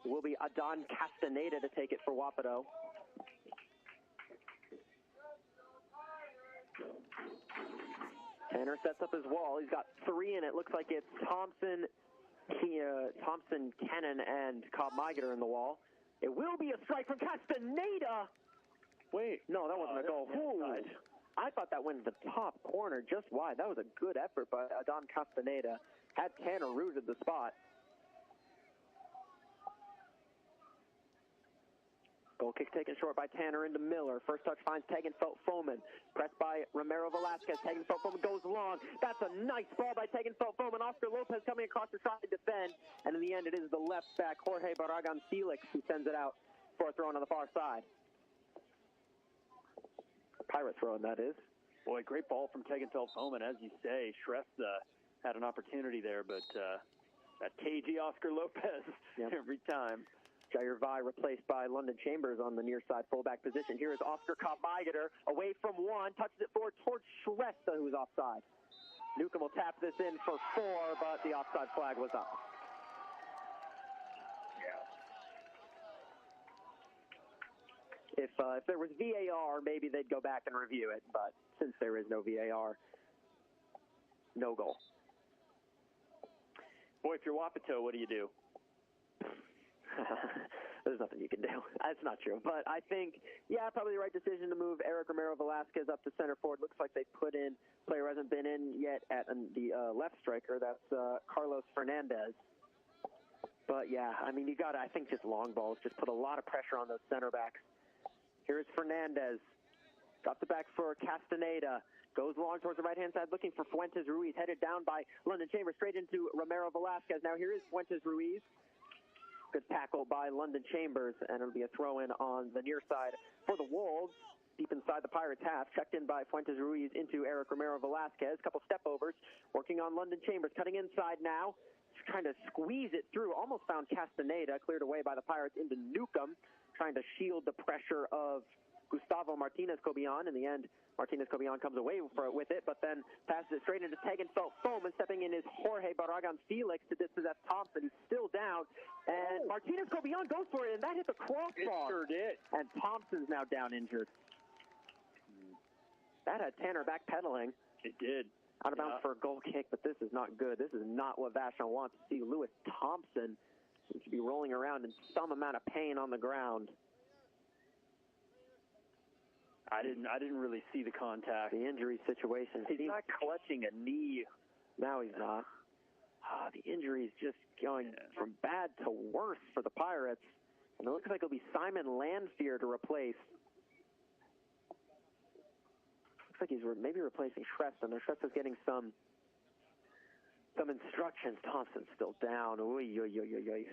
It will be Adon Castaneda to take it for Wapato. Tanner sets up his wall. He's got three in it. Looks like it's Thompson, Kennan, and Cobb Migater in the wall. It will be a strike from Castaneda. Wait, no, that wasn't a goal. I thought that went to the top corner, just wide. That was a good effort by Adon Castaneda. Had Tanner rooted the spot. Goal kick taken short by Tanner into Miller. First touch finds Tegenfeld-Foman. Pressed by Romero Velasquez. Tegenfeld-Foman goes long. That's a nice ball by Tegenfeld-Foman. Oscar Lopez coming across to try to defend. And in the end, it is the left back, Jorge Barragan-Felix, who sends it out for a throw on the far side. Pirate throwing, that is. Boy, great ball from Tegenfeld-Foman. As you say, Shrestha had an opportunity there, but that cagey Oscar Lopez every time. Jair Vai replaced by London Chambers on the near side fullback position. Here is Oscar Kopmeigeter away from one, touches it forward towards Shrestha, who's offside. Newcomb will tap this in for 4, but the offside flag was up. If there was VAR, maybe they'd go back and review it, but since there is no VAR, no goal. Boy, if you're Wapato, what do you do? There's nothing you can do. That's not true. But I think, probably the right decision to move Eric Romero Velasquez up to center forward. Looks like they put in a player who hasn't been in yet at the left striker. That's Carlos Fernandez. But, I mean, you got to, I think, just long balls. Just put a lot of pressure on those center backs. Here's Fernandez. Got the back for Castaneda. Goes long towards the right-hand side, looking for Fuentes Ruiz. Headed down by London Chambers, straight into Romero Velasquez. Now here is Fuentes Ruiz. Good tackle by London Chambers, and it'll be a throw-in on the near side for the Wolves. Deep inside the Pirates half, checked in by Fuentes Ruiz into Eric Romero Velasquez. Couple step-overs, working on London Chambers. Cutting inside now, trying to squeeze it through. Almost found Castaneda, cleared away by the Pirates into Newcomb, trying to shield the pressure of Gustavo Martinez-Cobian. In the end, Martinez-Cobian comes away with it, but then passes it straight into Tegenfeld-Foman. Stepping in is Jorge Barragan-Felix to dispossess Thompson. He's still down, and Martinez-Cobian goes for it, and that hit the crossbar. It sure did. And Thompson's now down injured. That had Tanner backpedaling. It did. Out of bounds for a goal kick, but this is not good. This is not what Vashon wants to see. Lewis Thompson seems to be rolling around in some amount of pain on the ground. I didn't really see the contact. The injury situation. He's not clutching a knee. No, he's not. The injury is just going from bad to worse for the Pirates. And it looks like it'll be Simon Landfear to replace. Looks like he's maybe replacing Shrestha. Now Shrestha's getting some instructions. Thompson's still down. Oy, oy, oy, oy, oy.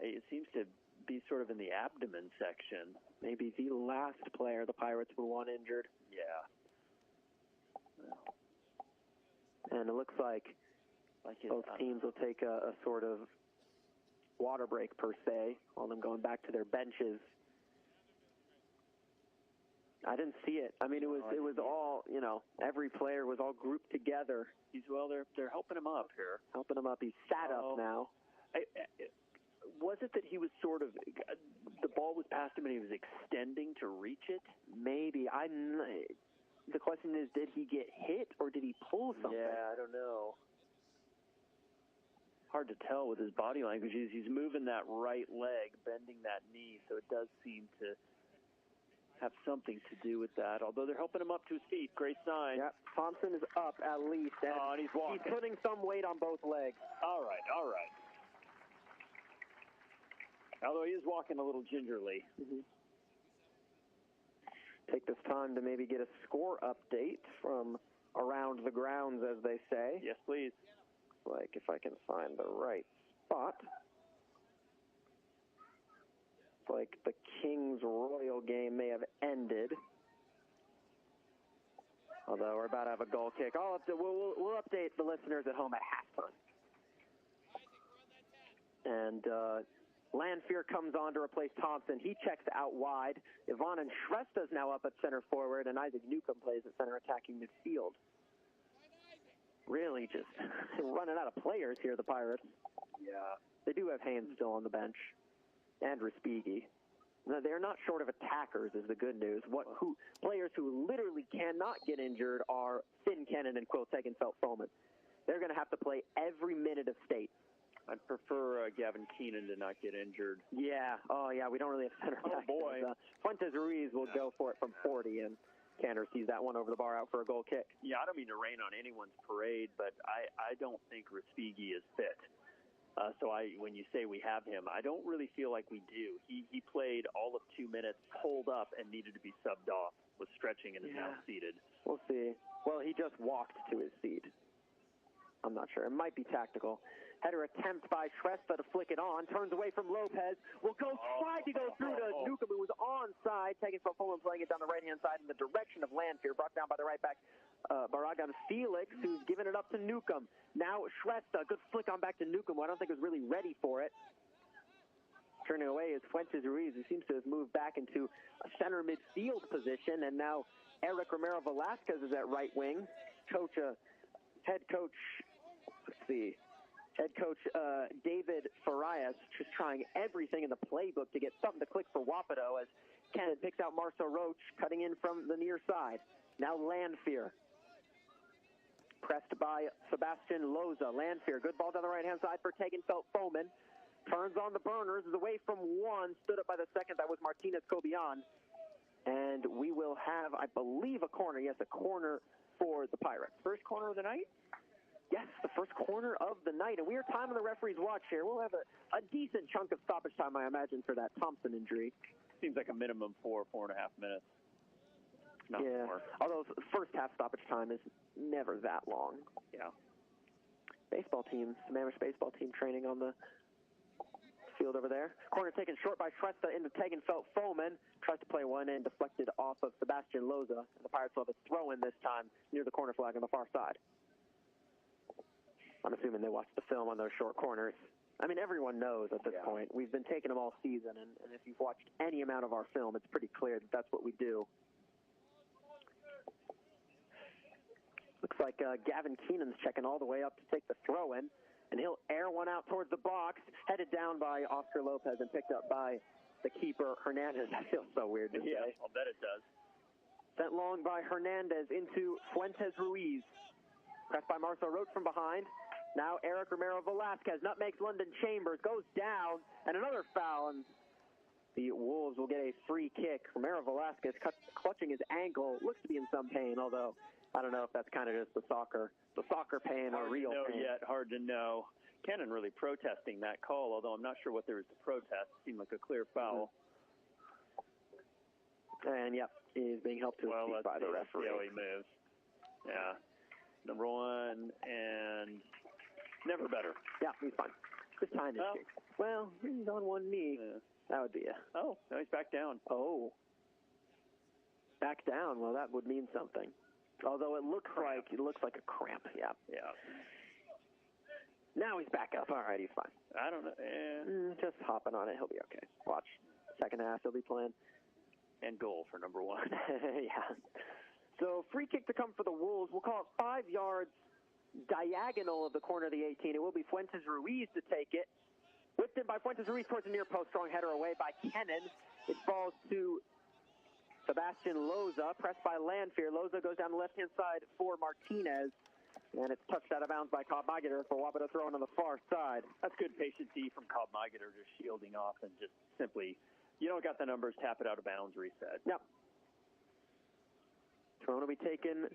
It seems to be sort of in the abdomen section. Maybe the last player the Pirates will want injured. Yeah. And it looks like both teams will take a sort of water break per se, all them going back to their benches. I didn't see it. I mean, it was all, every player was all grouped together. They're helping him up here. Helping him up. He's sat up now. Was it that he was sort of, the ball was past him and he was extending to reach it? Maybe. The question is, did he get hit or did he pull something? Yeah, I don't know. Hard to tell with his body language. He's moving that right leg, bending that knee, so it does seem to have something to do with that. Although they're helping him up to his feet. Great sign. Yep. Thompson is up at least. And he's walking. He's putting some weight on both legs. All right. Although he is walking a little gingerly. Mm-hmm. Take this time to maybe get a score update from around the grounds, as they say. Yes, please. Like, if I can find the right spot. It's like the Kings Royal game may have ended. Although we're about to have a goal kick. We'll update the listeners at home at halftime. And Landfear comes on to replace Thompson. He checks out wide. Yvonne and Shrestha's now up at center forward, and Isaac Newcomb plays at center attacking midfield. Really just running out of players here, the Pirates. Yeah. They do have Haynes still on the bench, and Respighi. No, they're not short of attackers, is the good news. Players who literally cannot get injured are Finn Kennan and Quill Tegenfeld-Foman. They're going to have to play every minute of state. I'd prefer Gavin Keenan to not get injured. Yeah. Oh, yeah. We don't really have center back. Oh, boy. Fuentes Ruiz will go for it from 40, and Tanner sees that one over the bar out for a goal kick. Yeah, I don't mean to rain on anyone's parade, but I don't think Respighi is fit. When you say we have him, I don't really feel like we do. He played all of 2 minutes, pulled up, and needed to be subbed off, was stretching and is now seated. We'll see. Well, he just walked to his seat. I'm not sure. It might be tactical. Header attempt by Shrestha to flick it on. Turns away from Lopez. Tried to go through to Newcomb, who was onside. Taking from Fulham, playing it down the right-hand side in the direction of Lanfear. Brought down by the right back, Barragan Felix, who's given it up to Newcomb. Now Shrestha. Good flick on back to Newcomb, who I don't think was really ready for it. Turning away is Fuentes Ruiz, who seems to have moved back into a center midfield position. And now Eric Romero Velasquez is at right wing. Head coach David Farias just trying everything in the playbook to get something to click for Wapato as Cannon picks out Marcel Roach, cutting in from the near side. Now Lanfear. Pressed by Sebastian Loza. Lanfear, good ball down the right-hand side for Tegenfeld Foman. Turns on the burners, is away from one, stood up by the second. That was Martinez Cobian. And we will have, I believe, a corner. Yes, a corner for the Pirates. First corner of the night? Yes, the first corner of the night. And we are timing the referee's watch here. We'll have a decent chunk of stoppage time, I imagine, for that Thompson injury. Seems like a minimum 4.5 minutes. Not more. Although first half stoppage time is never that long. Yeah. Baseball team, Sammamish baseball team training on the field over there. Corner taken short by Shrestha into Tegenfeld Foman. Tries to play one and deflected off of Sebastian Loza. And the Pirates will have a throw-in this time near the corner flag on the far side. I'm assuming they watched the film on those short corners. I mean, everyone knows at this point. We've been taking them all season, and if you've watched any amount of our film, it's pretty clear that that's what we do. Looks like Gavin Keenan's checking all the way up to take the throw-in, and he'll air one out towards the box, headed down by Oscar Lopez and picked up by the keeper, Hernandez. That feels so weird to say. Yeah, I'll bet it does. Sent long by Hernandez into Fuentes Ruiz. Pressed by Marcel Roach from behind. Now Eric Romero Velasquez nutmegs London Chambers, goes down, and another foul, and the Wolves will get a free kick. Romero Velasquez clutching his ankle, looks to be in some pain, although I don't know if that's kind of just the soccer pain or real pain. Hard to know. Cannon really protesting that call, although I'm not sure what there is to protest. It seemed like a clear foul. And he is being helped to his feet by the referee. See how he moves. Yeah. Number one, and never better. Yeah, he's fine. Just time this kick. Well, he's on one knee. Yeah. That would be it. Oh, now he's back down. Oh. Back down. Well, that would mean something. Although it looks like a cramp. Yeah. Yeah. Now he's back up. All right, he's fine. I don't know. Just hopping on it. He'll be okay. Watch. Second half, he'll be playing. And goal for number one. Yeah. So free kick to come for the Wolves. We'll call it 5 yards diagonal of the corner of the 18. It will be Fuentes Ruiz to take it. Whipped in by Fuentes Ruiz towards the near post. Strong header away by Kennan. It falls to Sebastian Loza, pressed by Lanfear. Loza goes down the left-hand side for Martinez. And it's touched out of bounds by Cobb Magater for Wapato throwing on the far side. That's good patience from Cobb Magater, just shielding off and just simply, you don't got the numbers, tap it out of bounds, reset. Yep. Throw will be taken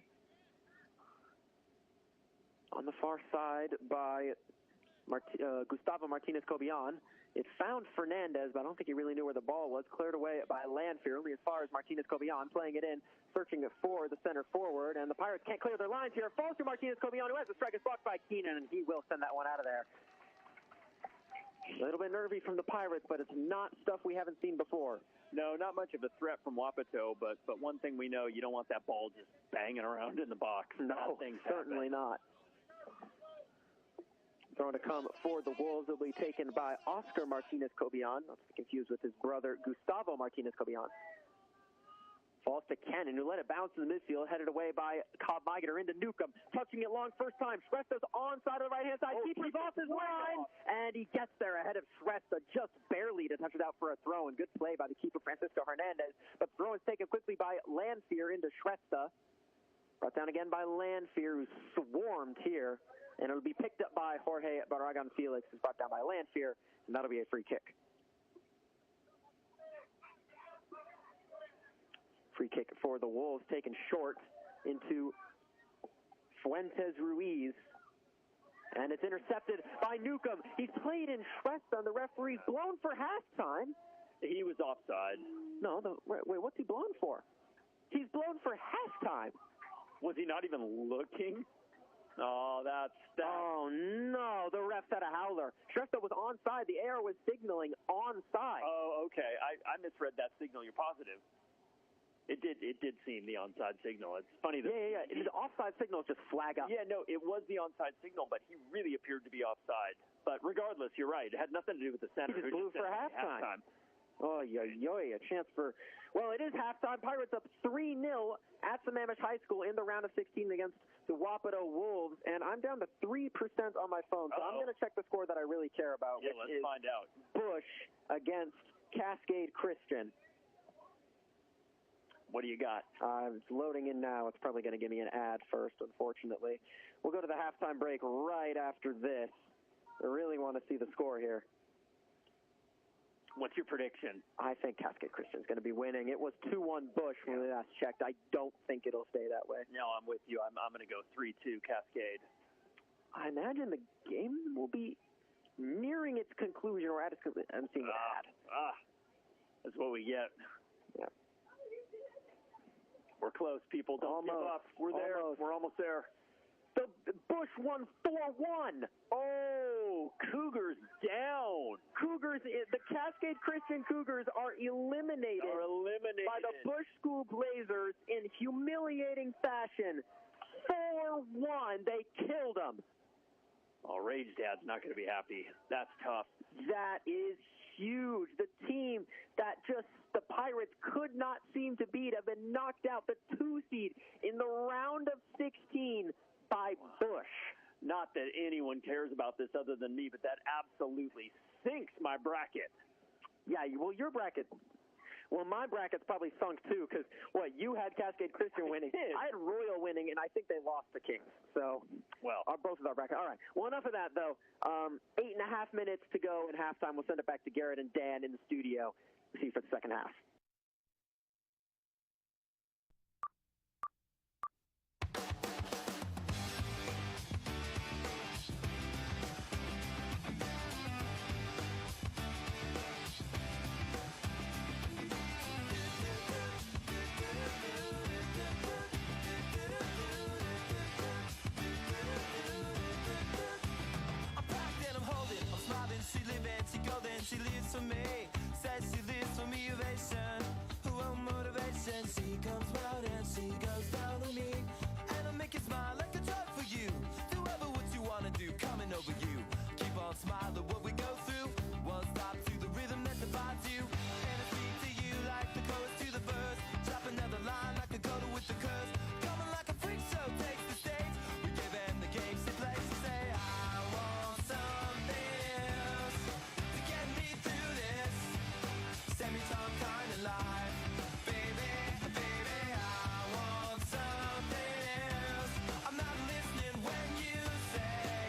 on the far side by Gustavo Martinez Cobian. It found Fernandez, but I don't think he really knew where the ball was. Cleared away by Lanfear, only as far as Martinez Cobian, playing it in, searching it for the center forward, and the Pirates can't clear their lines here. Falls to Martinez Cobian, who has the strike. Is blocked by Keenan, and he will send that one out of there. A little bit nervy from the Pirates, but it's not stuff we haven't seen before. No, not much of a threat from Wapato, but one thing we know, you don't want that ball just banging around in the box. No, certainly not. Throwing to come for the Wolves will be taken by Oscar Martinez Cobian, not to be confused with his brother Gustavo Martinez Cobian. Falls to Cannon, who let it bounce in the midfield, headed away by Cobb Magater into Newcomb. Touching it long first time. Shrestha's onside of the right-hand side. Keeper's off his line, and he gets there ahead of Shrestha, just barely to touch it out for a throw. And good play by the keeper, Francisco Hernandez. But the throw is taken quickly by Lanfear into Shrestha. Brought down again by Lanfear, who's swarmed here. And it'll be picked up by Jorge Barragan Felix, who's brought down by Lanfear, and that'll be a free kick. Free kick for the Wolves, taken short into Fuentes Ruiz. And it's intercepted by Newcomb. He's played in Tresta, and the referee's blown for halftime. He was offside. No, wait, what's he blown for? He's blown for halftime. Was he not even looking? Oh, that's... Oh, no, the ref had a howler. Tresta was onside. The AR was signaling onside. Oh, okay. I misread that signal. You're positive. It did seem the onside signal. It's funny that... Yeah. The offside signal is just flag up. Yeah, no, it was the onside signal, but he really appeared to be offside. But regardless, you're right. It had nothing to do with the center. He just blew for halftime. Oh, a chance for... Well, it is halftime. Pirates up 3-0 at Sammamish High School in the round of 16 against the Wapato Wolves. And I'm down to 3% on my phone, so I'm going to check the score that I really care about, yeah, let's find out. Bush against Cascade Christian. What do you got? It's loading in now. It's probably going to give me an ad first, unfortunately. We'll go to the halftime break right after this. I really want to see the score here. What's your prediction? I think Cascade Christian's going to be winning. It was 2-1 Bush when we last checked. I don't think it'll stay that way. No, I'm with you. I'm going to go 3-2 Cascade. I imagine the game will be nearing its conclusion or at its conclusion. I'm seeing an ad. That's what we get. Yeah. We're close, people. Don't give up. We're there. We're almost there. The Bush won 4-1. Oh, Cougars down. The Cascade Christian Cougars are eliminated by the Bush School Blazers in humiliating fashion. 4-1. They killed them. Oh, Rage Dad's not going to be happy. That's tough. That is huge. The team that the Pirates could not seem to beat have been knocked out, the 2 seed in the round of 16 by Bush. Not that anyone cares about this other than me, but that absolutely sinks my bracket. Yeah, well, your bracket. Well, my bracket's probably sunk too, because you had Cascade Christian winning. I had Royal winning, and I think they lost to Kings. So, both of our brackets. All right. Well, enough of that, though. 8.5 minutes to go in halftime. We'll send it back to Garrett and Dan in the studio. See you for the second half. She lives for me, says she lives for me, ovation. Who won't motivation? She comes round and she goes down on me. And I'll make you smile like a drug for you. Do ever what you wanna do, coming over you. Keep on smiling what we go through. One stop to the rhythm that divides you. And I speak to you like the chorus to the verse. Drop another line like a coda with the curse. Coming like a freak show takes the stage. We give in the game, she plays, she say, I want something else to get me through this semi-time kind of life. Baby, baby, I want something else. I'm not listening when you say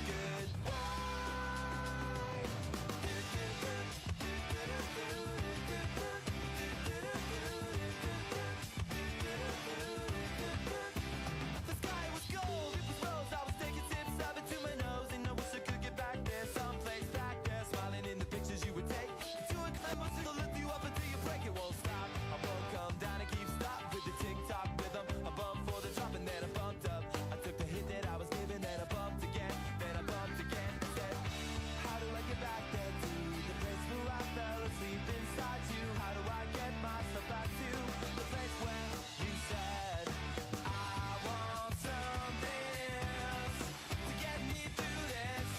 goodbye. The sky was gold, it was rose. I was taking tips of it to my nose, and I wish I could get back there, someplace back there, smiling in the pictures you would take. To a climb, it'll lift you up until you break. It won't stop. I won't come down and keep stop with the tick-tock rhythm. I bumped for the drop and then I bumped up. I took the hit that I was given, then I bumped again, then I bumped again. I said, how do I get back there to the place where I fell asleep inside you? How do I get myself back to the place where you said I want something else to get me through this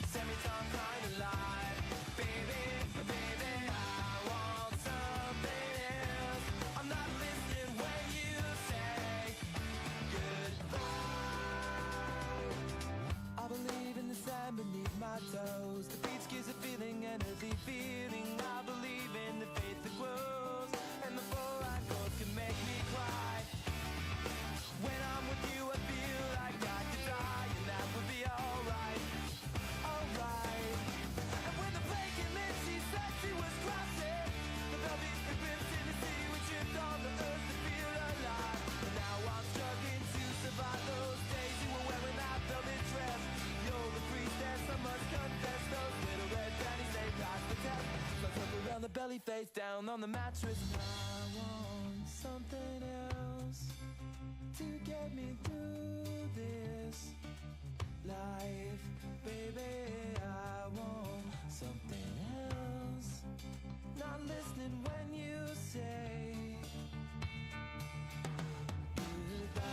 semi-time kind of life? Baby, baby, I want something else. I'm not listening when you say goodbye. I believe in the sand beneath my toes. The beach gives a feeling, energy feeling. I believe in the faith that grows, and the four-eye chords can make me cry. When I'm with you, I feel like I could die, and that would be alright, alright. And when the plane came in, she said she was crossing the velvet strips in the sea. We tripped on the earth to feel alive, and now I'm struggling to survive those days you were wearing that velvet dress. belly face down on the mattress. I want something else to get me through this life, baby. I want something else. Not listening when you say goodbye.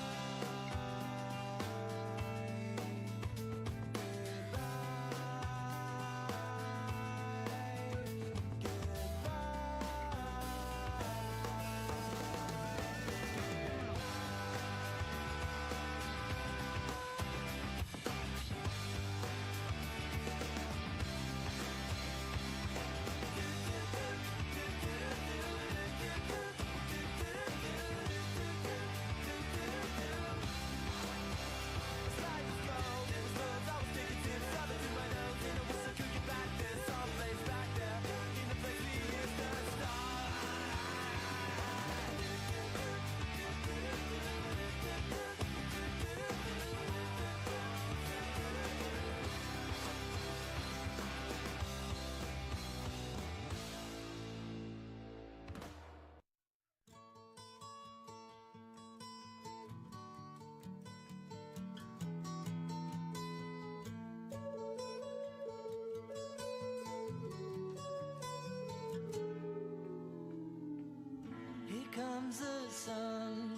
Here comes the sun,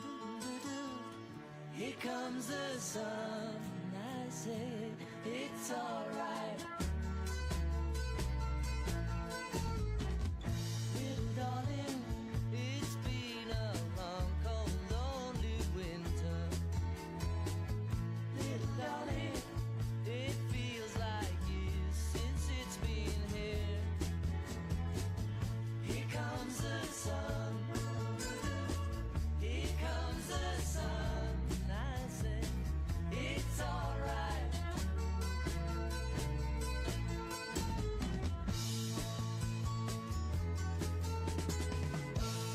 here comes the sun. I say it's alright. Little darling, it's been a long, cold, lonely winter. Little darling, it feels like years since it's been here. Here comes the sun. Here comes the sun. I say it's alright.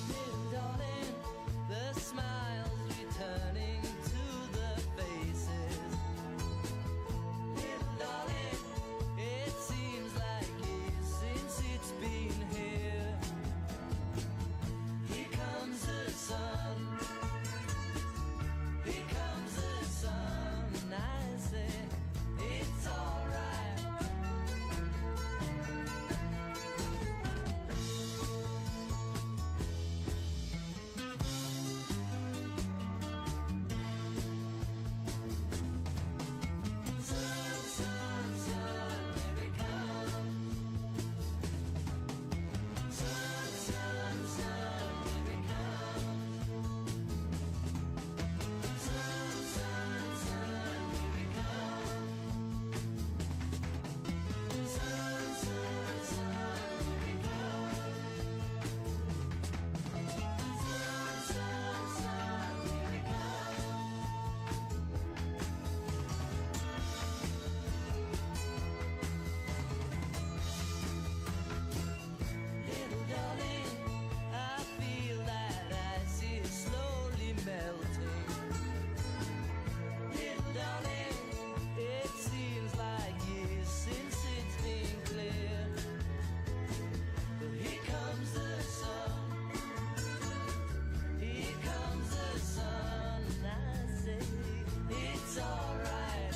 Little darling, the smiles returning to the faces. Little darling, it seems like years since it's been here. Here comes the sun. Here comes the sun. I say it's alright. Sun, sun, sun, here it comes. Sun, sun, sun, here it comes. Sun, sun, sun, here it comes. Sun, sun, sun, here it comes. Sun, sun, sun, here it comes. Little darling, I feel that ice is slowly melting. Little darling, it seems like years since it's been clear. But here comes the sun. Here comes the sun. I say it's alright.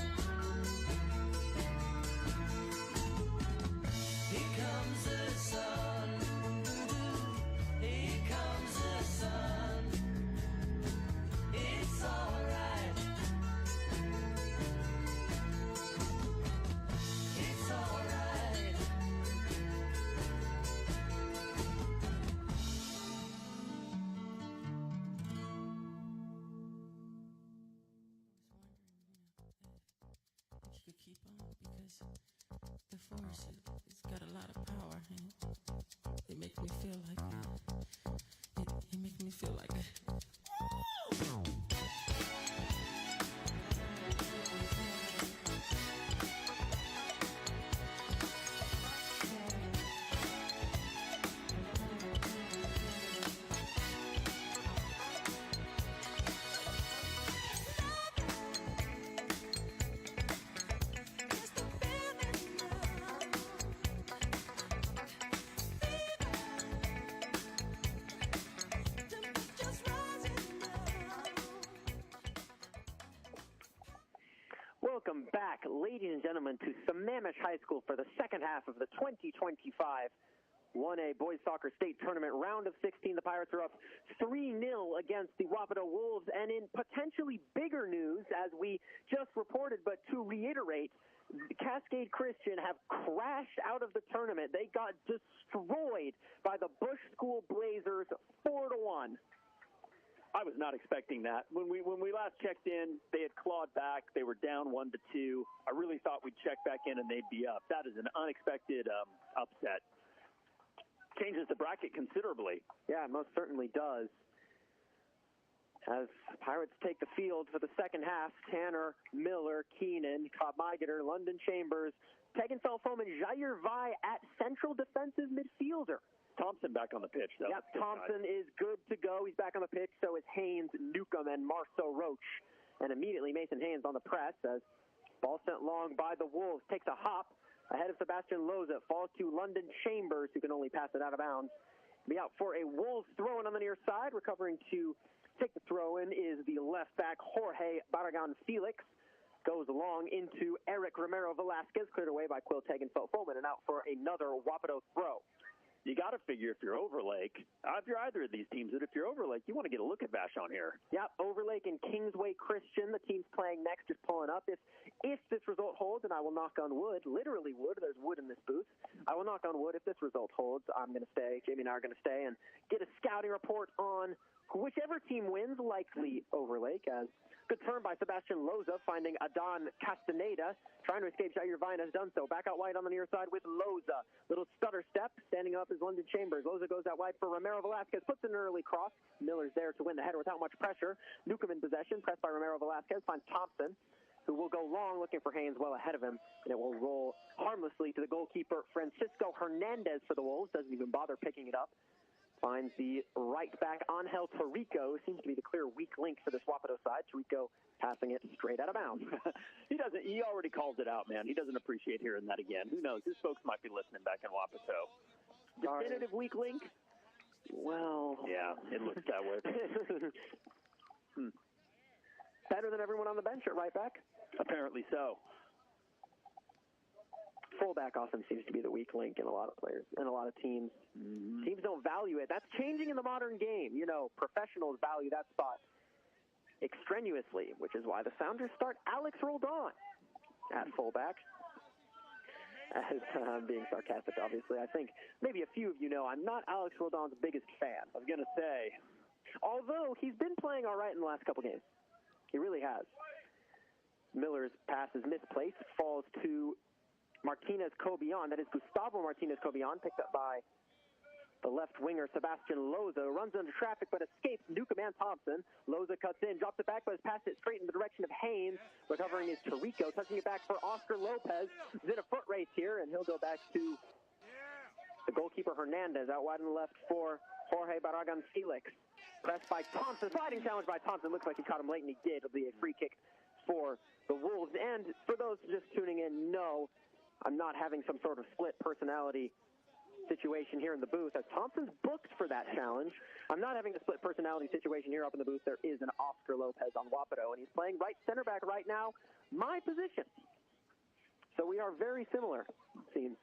Here comes the sun. Here comes the sun. It's alright. It's alright. You could keep on because the force it's got a lot of power and it makes me feel like it makes me feel like Just a feeling now. Welcome back, ladies and gentlemen, to Sammamish High School for the second half of the 2025 1A Boys Soccer State Tournament Round of 16. The Pirates are up 3-0 against the Wapato Wolves, and in potentially bigger news, as we just reported, but to reiterate, Cascade Christian have crashed out of the tournament. They got destroyed by the Bush School Blazers 4-1. I was not expecting that. When we last checked in, they had clawed back. They were down 1-2. I really thought we'd check back in and they'd be up. That is an unexpected upset. Changes the bracket considerably. Yeah, it most certainly does. As Pirates take the field for the second half, Tanner, Miller, Keenan, Cobb Migeter, London Chambers, Tegenfeld Foreman, Jair Vai at central defensive midfielder. Thompson back on the pitch, though. Yep, Thompson is good to go. He's back on the pitch. So is Haynes, Newcomb, and Marceau Roach. And immediately Mason Haynes on the press as ball sent long by the Wolves. Takes a hop ahead of Sebastian Loza. Falls to London Chambers, who can only pass it out of bounds. Be out for a Wolves throw-in on the near side. Recovering to take the throw-in is the left back Jorge Barragan Felix. Goes along into Eric Romero Velasquez. Cleared away by Quill Tegenfeld Foreman and out for another Wapato throw. You got to figure if you're Overlake, if you're either of these teams, but if you're Overlake, you want to get a look at Vashon here. Yep, Overlake and Kingsway Christian, the teams playing next, just pulling up. If this result holds, and I will knock on wood, literally wood, there's wood in this booth. I will knock on wood. If this result holds, I'm going to stay. Jamie and I are going to stay and get a scouting report on whichever team wins, likely Overlake, as good turn by Sebastian Loza, finding Adon Castaneda. Trying to escape, Jair Vine has done so. Back out wide on the near side with Loza. Little stutter step. Standing up is London Chambers. Loza goes out wide for Romero Velasquez. Puts in an early cross. Miller's there to win the header without much pressure. Newcomb in possession. Pressed by Romero Velasquez. Finds Thompson, who will go long looking for Haynes well ahead of him. And it will roll harmlessly to the goalkeeper, Francisco Hernandez for the Wolves. Doesn't even bother picking it up. Finds the right back, Angel Torrico. Seems to be the clear weak link for this Wapato side. Torrico passing it straight out of bounds. He already called it out, man. He doesn't appreciate hearing that again. Who knows? His folks might be listening back in Wapato. Definitive weak link? Well. Yeah, it looks that way. Better than everyone on the bench at right back? Apparently so. Fullback often seems to be the weak link in a lot of players, in a lot of teams. Mm-hmm. Teams don't value it. That's changing in the modern game. You know, professionals value that spot extraneously, which is why the Sounders start Alex Roldan at fullback. As I'm being sarcastic, obviously. I think maybe a few of you know I'm not Alex Roldan's biggest fan. I was going to say. Although he's been playing all right in the last couple games. He really has. Miller's pass is misplaced. It falls to Martinez Cobian. That is Gustavo Martinez Cobian, picked up by the left winger, Sebastian Loza, runs into traffic but escapes Newcomb and Thompson. Loza cuts in, drops it back, but has passed it straight in the direction of Haynes. Recovering is Torrico, touching it back for Oscar Lopez. He's in a foot race here, and he'll go back to the goalkeeper Hernandez, out wide on the left for Jorge Barragan Felix. Pressed by Thompson, sliding challenge by Thompson. Looks like he caught him late, and he did. It'll be a free kick for the Wolves. And for those just tuning in, no, I'm not having some sort of split personality situation here in the booth, as Thompson's booked for that challenge. I'm not having a split personality situation here up in the booth. There is an Oscar Lopez on Wapato, and he's playing right center back right now, my position. So we are very similar, it seems.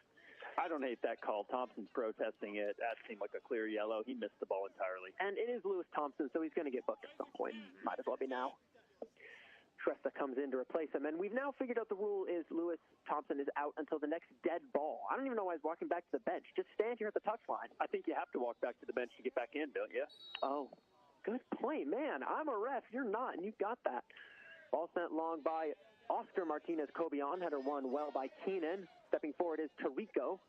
I don't hate that call. Thompson's protesting it. That seemed like a clear yellow. He missed the ball entirely. And it is Lewis Thompson, so he's going to get booked at some point. Might as well be now. Tresta comes in to replace him, and we've now figured out the rule is Lewis Thompson is out until the next dead ball. I don't even know why he's walking back to the bench. Just stand here at the touchline. I think you have to walk back to the bench to get back in, don't you? Oh, good point. Man, I'm a ref. You're not, and you got that. Ball sent long by Oscar Martinez Cobian. Header won well by Keenan. Stepping forward is Torrico.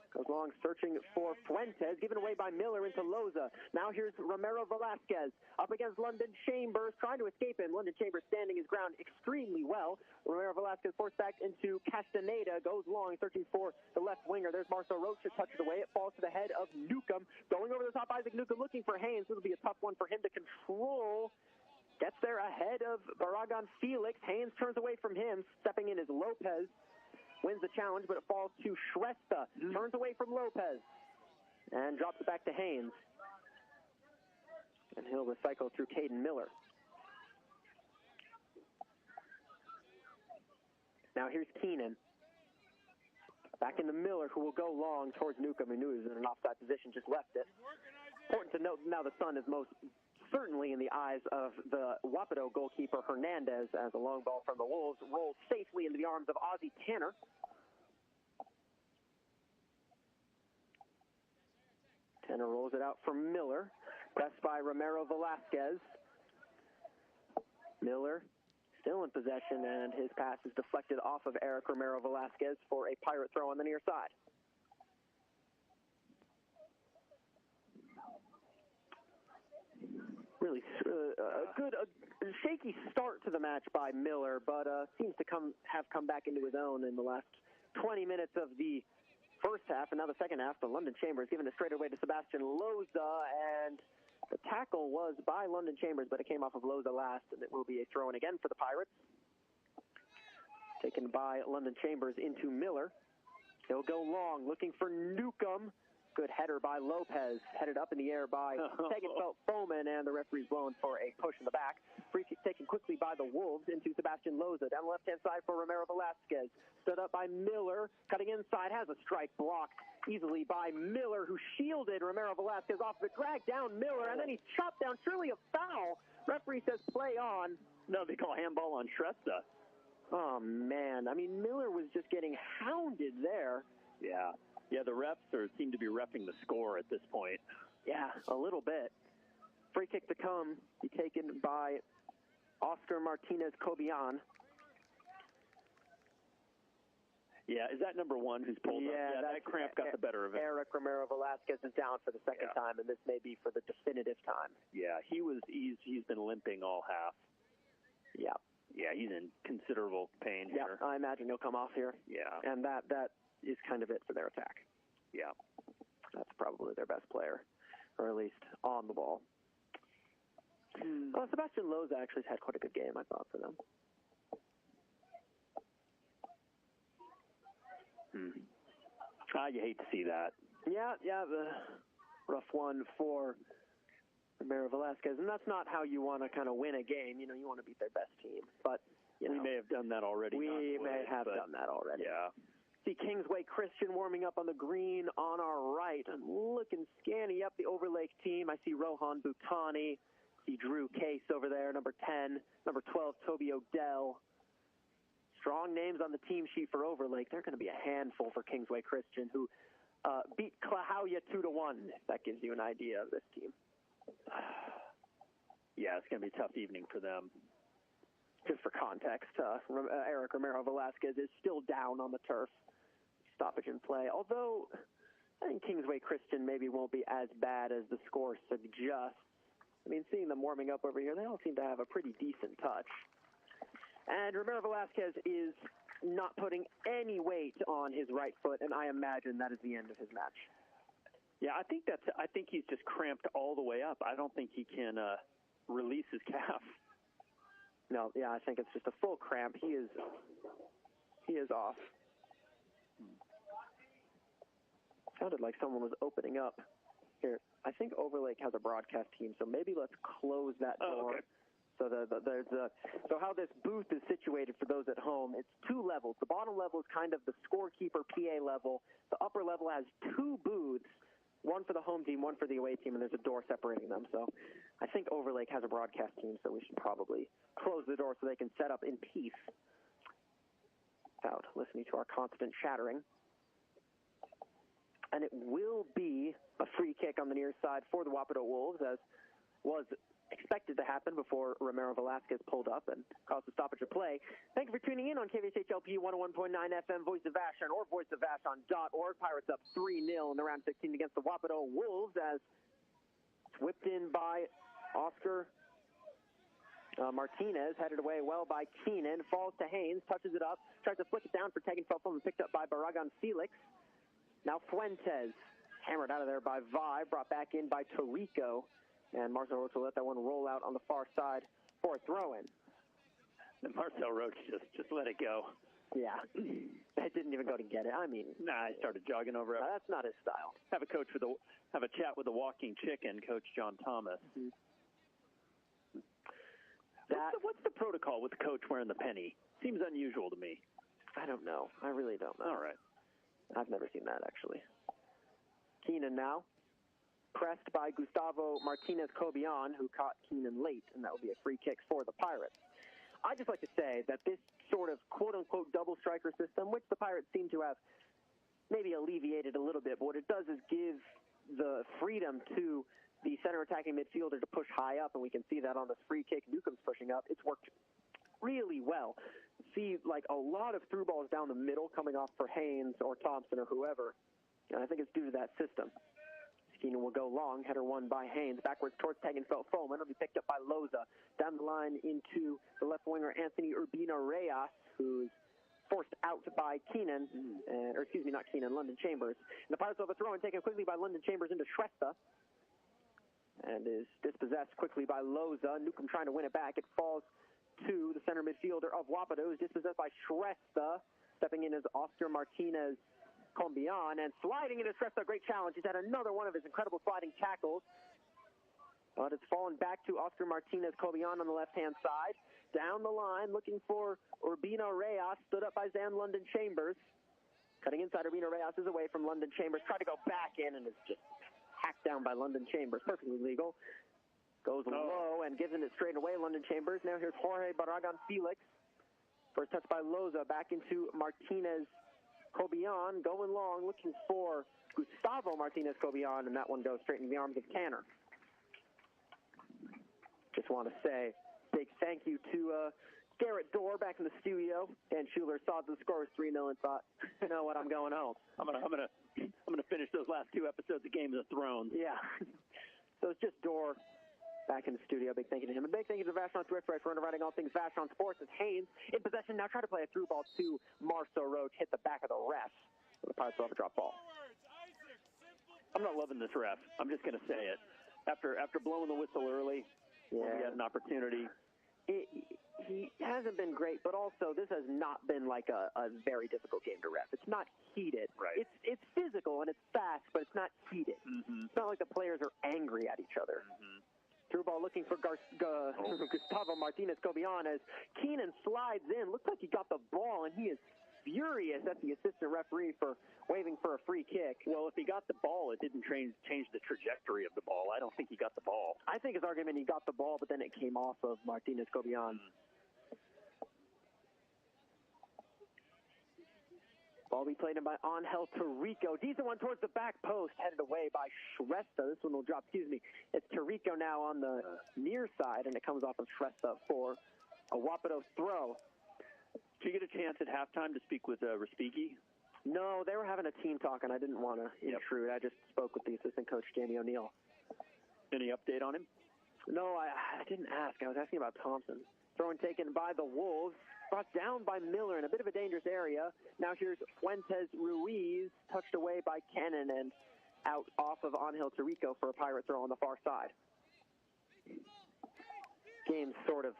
Goes long, searching for Fuentes, given away by Miller into Loza. Now here's Romero Velasquez up against London Chambers, trying to escape him. London Chambers standing his ground extremely well. Romero Velasquez forced back into Castaneda, goes long, searching for the left winger. There's Marcel Roach to touch it away. It falls to the head of Newcomb. Going over the top, Isaac Newcomb looking for Haynes. This will be a tough one for him to control. Gets there ahead of Barragan Felix. Haynes turns away from him. Stepping in is Lopez. Wins the challenge, but it falls to Shrestha. Turns away from Lopez and drops it back to Haynes. And he'll recycle through Caden Miller. Now here's Keenan. Back into Miller, who will go long towards Newcomb, who knew he was in an offside position, just left it. Important to note now the sun is most certainly in the eyes of the Wapato goalkeeper Hernandez, as a long ball from the Wolves rolls safely into the arms of Ozzie Tanner. Tanner rolls it out for Miller, pressed by Romero Velasquez. Miller still in possession, and his pass is deflected off of Eric Romero Velasquez for a Pirate throw on the near side. Really a shaky start to the match by Miller, but seems to have come back into his own in the last 20 minutes of the first half, and now the second half. But London Chambers giving it straight away to Sebastian Loza, and the tackle was by London Chambers, but it came off of Loza last, and it will be a throw-in again for the Pirates. Taken by London Chambers into Miller. He'll go long, looking for Newcomb. Good header by Lopez, headed up in the air by Tegenfeld Foreman, and the referee's blown for a push in the back. Free kick taken quickly by the Wolves into Sebastian Loza. Down the left-hand side for Romero Velasquez. Stood up by Miller, cutting inside, has a strike blocked easily by Miller, who shielded Romero Velasquez off the drag down Miller, and then he chopped down, surely a foul. Referee says play on. No, they call handball on Shrestha. Oh, man. I mean, Miller was just getting hounded there. Yeah. Yeah, the refs seem to be reffing the score at this point. Yeah, a little bit. Free kick to come, be taken by Oscar Martinez Cobian. Yeah, is that number one who's pulled up? Yeah, that cramp got the better of it. Eric Romero Velasquez is down for the second time, and this may be for the definitive time. Yeah, he's been limping all half. Yeah. Yeah, he's in considerable pain here. Yeah, I imagine he'll come off here. Yeah. And that is kind of it for their attack. Yeah. That's probably their best player, or at least on the ball. Well, Sebastian Loza actually has had quite a good game, I thought, for them. You hate to see that. Yeah, the rough one for Romero Velasquez, and that's not how you want to kind of win a game. You want to beat their best team, but we may have done that already. We may have done that already. Yeah. See Kingsway Christian warming up on the green on our right, and looking scanny up the Overlake team. I see Rohan Butani, see Drew Case over there, number 10, number 12, Toby Odell. Strong names on the team sheet for Overlake. They're going to be a handful for Kingsway Christian, who beat Clahowya 2-1, if that gives you an idea of this team. Yeah, it's going to be a tough evening for them. Just for context, Eric Romero Velasquez is still down on the turf. Stoppage in play. Although, I think Kingsway Christian maybe won't be as bad as the score suggests. I mean, seeing them warming up over here, they all seem to have a pretty decent touch. And Romero Velasquez is not putting any weight on his right foot, and I imagine that is the end of his match. Yeah, I think he's just cramped all the way up. I don't think he can release his calf. No, yeah, I think it's just a full cramp. He is off. Sounded like someone was opening up. Here, I think Overlake has a broadcast team, so maybe let's close that door. Oh, okay. So how this booth is situated for those at home, it's two levels. The bottom level is kind of the scorekeeper PA level. The upper level has two booths, one for the home team, one for the away team, and there's a door separating them. So I think Overlake has a broadcast team, so we should probably close the door so they can set up in peace without listening to our constant chattering. And it will be a free kick on the near side for the Wapato Wolves, as was expected to happen before Romero Velasquez pulled up and caused the stoppage of play. Thank you for tuning in on KVSHLP 101.9 FM, Voice of Vashon, or voiceofvashon.org. Pirates up 3-0 in the round 16 against the Wapato Wolves, as it's whipped in by Oscar Martinez, headed away well by Keenan, falls to Haynes, touches it up, tries to flick it down for Tegenfeld and picked up by Barragan Felix. Now Fuentes, hammered out of there by Vi, brought back in by Torrico. And Marcel Roach will let that one roll out on the far side for a throw-in. And Marcel Roach just let it go. Yeah. It didn't even go to get it. I mean, I started jogging over it. That's not his style. Have a chat with the walking chicken, Coach John Thomas. Mm-hmm. What's the protocol with the coach wearing the penny? Seems unusual to me. I don't know. I really don't know. All right. I've never seen that, actually. Keenan now, pressed by Gustavo Martinez-Cobian, who caught Keenan late, and that will be a free kick for the Pirates. I'd just like to say that this sort of quote-unquote double striker system, which the Pirates seem to have maybe alleviated a little bit, but what it does is give the freedom to the center attacking midfielder to push high up, and we can see that on this free kick. Newcomb's pushing up. It's worked really well. See, like, a lot of through balls down the middle coming off for Haynes or Thompson or whoever, and I think it's due to that system. Keenan will go long, header won by Haynes, backwards towards Tegenfeld-Foman. It'll be picked up by Loza. Down the line into the left winger, Anthony Urbina-Reyes, who's forced out by Keenan, or excuse me, not Keenan, London Chambers. And the Pirates will have a throw and taken quickly by London Chambers into Shrestha, and is dispossessed quickly by Loza. Newcomb trying to win it back. It falls to the center midfielder of Wapato, who's dispossessed by Shrestha. Stepping in is Oscar Martinez-Cobian, and sliding into Shrestha, great challenge. He's had another one of his incredible sliding tackles. But it's fallen back to Oscar Martinez-Cobian on the left-hand side. Down the line, looking for Urbina-Reyes, stood up by Zan London Chambers. Cutting inside, Urbina-Reyes is away from London Chambers. Tried to go back in and is just hacked down by London Chambers. Perfectly legal. Goes low and gives it straight away, London Chambers. Now here's Jorge Barragan Felix. First touch by Loza, back into Martinez-Cobian. Going long, looking for Gustavo Martinez-Cobian, and that one goes straight into the arms of Canner. Just want to say big thank you to Garrett Dorr back in the studio. Dan Schuler saw the score was 3-0 and thought, you know what, I'm going home. I'm gonna finish those last two episodes of Game of Thrones. Yeah. So it's just Dorr back in the studio. Big thank you to him. And big thank you to Vashon Swift for underwriting all things Vashon Sports. As Haynes in possession now, try to play a through ball to Marceau Roach, hit the back of the ref. The Pirates will have a drop ball. I'm not loving this ref. I'm just gonna say it. After blowing the whistle early, when we had an opportunity. He hasn't been great, but also this has not been like a very difficult game to ref. It's not heated. Right. It's physical and it's fast, but it's not heated. Mm-hmm. It's not like the players are angry at each other. Mm-hmm. Through ball looking for Gustavo Martinez-Cobian as Keenan slides in. Looks like he got the ball, and he is furious at the assistant referee for waving for a free kick. Well, if he got the ball, it didn't change the trajectory of the ball. I don't think he got the ball. I think his argument, he got the ball, but then it came off of Martinez-Cobian. Ball be played in by Angel Tirico. Decent one towards the back post, headed away by Shrestha. This one will drop, It's Tirico now on the near side, and it comes off of Shrestha for a Wapato throw. Did you get a chance at halftime to speak with Respighi? No, they were having a team talk, and I didn't want to intrude. I just spoke with the assistant coach, Jamie O'Neill. Any update on him? No, I didn't ask. I was asking about Thompson. Throw and taken by the Wolves. Brought down by Miller in a bit of a dangerous area. Now here's Fuentes Ruiz, touched away by Cannon and out off of Angel Tirico for a Pirate throw on the far side. Game sort of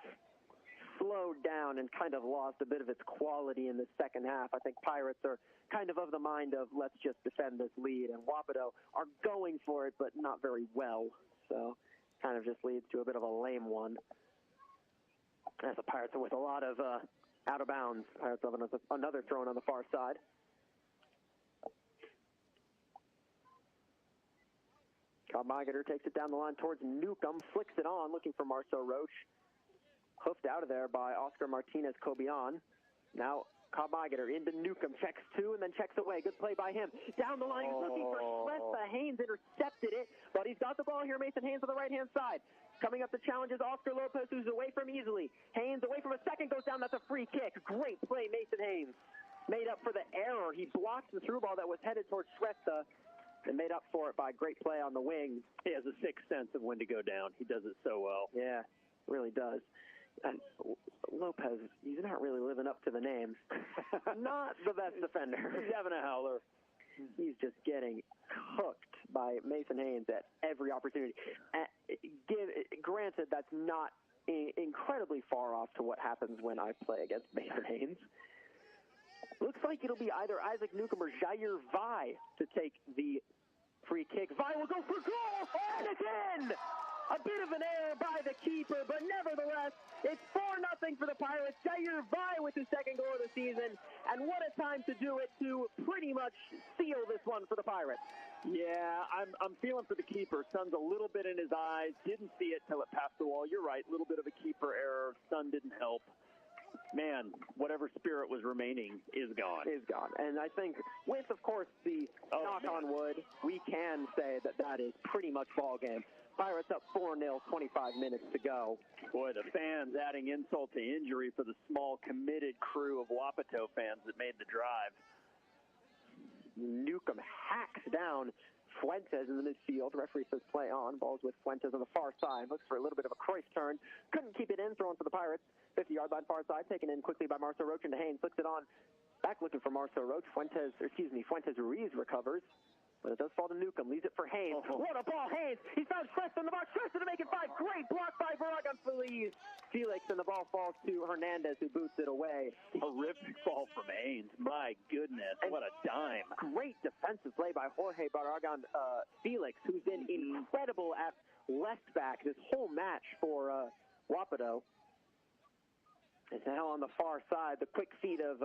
slowed down and kind of lost a bit of its quality in the second half. I think Pirates are kind of the mind of let's just defend this lead, and Wapato are going for it, but not very well. So kind of just leads to a bit of a lame one. As the Pirates are with a lot of out of bounds. Pirates have another throw on the far side. Cobb-Magater takes it down the line towards Newcomb, flicks it on, looking for Marceau Roach. Hoofed out of there by Oscar Martinez-Cobian. Now Cobb-Magater into Newcomb, checks two and then checks away. Good play by him. Down the line, he's looking for Shrestha. Haynes intercepted it, but he's got the ball here. Mason Haynes on the right-hand side. Coming up to challenge is Oscar Lopez, who's away from easily. Haynes away from a second, goes down. That's a free kick. Great play, Mason Haynes. Made up for the error. He blocked the through ball that was headed towards Shrestha and made up for it by great play on the wing. He has a sixth sense of when to go down. He does it so well. Yeah, really does. And Lopez, he's not really living up to the name. Not the best defender. He's having a howler. He's just getting cooked by Mason Haynes at every opportunity. Granted, that's not incredibly far off to what happens when I play against Mason Haynes. Looks like it'll be either Isaac Newcomb or Jair Vai to take the free kick. Vai will go for goal, and it's in! A bit of an error by the keeper, but nevertheless, it's 4-0 for the Pirates. Jair Vai with his second goal of the season, and what a time to do it to pretty much seal this one for the Pirates. Yeah, I'm feeling for the keeper. Sun's a little bit in his eyes. Didn't see it till it passed the wall. You're right, a little bit of a keeper error. Sun didn't help. Man, whatever spirit was remaining is gone. Is gone. And I think with, of course, the knock on wood, we can say that that is pretty much ball game. Pirates up 4-0, 25 minutes to go. Boy, the fans adding insult to injury for the small, committed crew of Wapato fans that made the drive. Newcomb hacks down Fuentes in the midfield. Referee says play on. Ball's with Fuentes on the far side. Looks for a little bit of a Cruyff turn. Couldn't keep it in. Thrown for the Pirates. 50-yard line far side. Taken in quickly by Marcel Roach into Haynes. Flicks it on. Back looking for Marcel Roach. Fuentes Ruiz recovers. But it does fall to Newcomb. Leaves it for Haynes. What a ball, Haynes. He found Shrestha in the box. Shrestha to make it 5. Great block by Baragon Feliz. Felix, and the ball falls to Hernandez, who boots it away. Horrific ball from Haynes. My goodness, and what a dime. Great defensive play by Jorge Baragon Felix, who's been incredible at left back this whole match for Wapato. And now on the far side, the quick feet of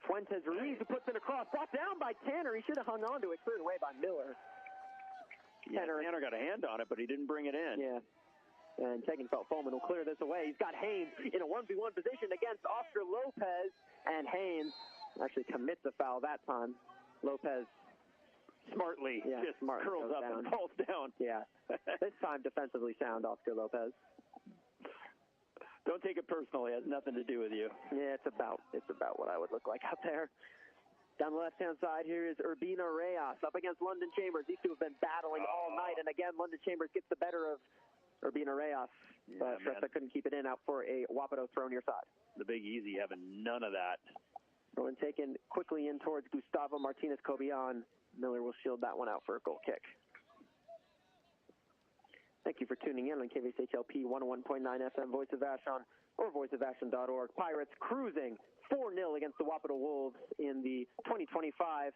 Fuentes Ruiz, who puts it across, brought down by Tanner. He should have hung on to it, cleared away by Miller. Yeah, Tanner got a hand on it, but he didn't bring it in. Yeah. And Tegenfeld-Foman will clear this away. He's got Haynes in a 1v1 position against Oscar Lopez. And Haynes actually commits a foul that time. Lopez smartly just curls up and falls down. Yeah. This time defensively sound, Oscar Lopez. Don't take it personally. It has nothing to do with you. Yeah, it's about what I would look like out there. Down the left-hand side, here is Urbina Reyes up against London Chambers. These two have been battling all night, and again, London Chambers gets the better of Urbina Reyes. But Shrestha couldn't keep it in, out for a Wapato throw near side. The Big Easy having none of that. Throw taken quickly in towards Gustavo Martinez-Cobian. Miller will shield that one out for a goal kick. Thank you for tuning in on KVSHLP 101.9 FM, Voice of Vashon, or voiceofvashon.org. Pirates cruising 4-0 against the Wapato Wolves in the 2025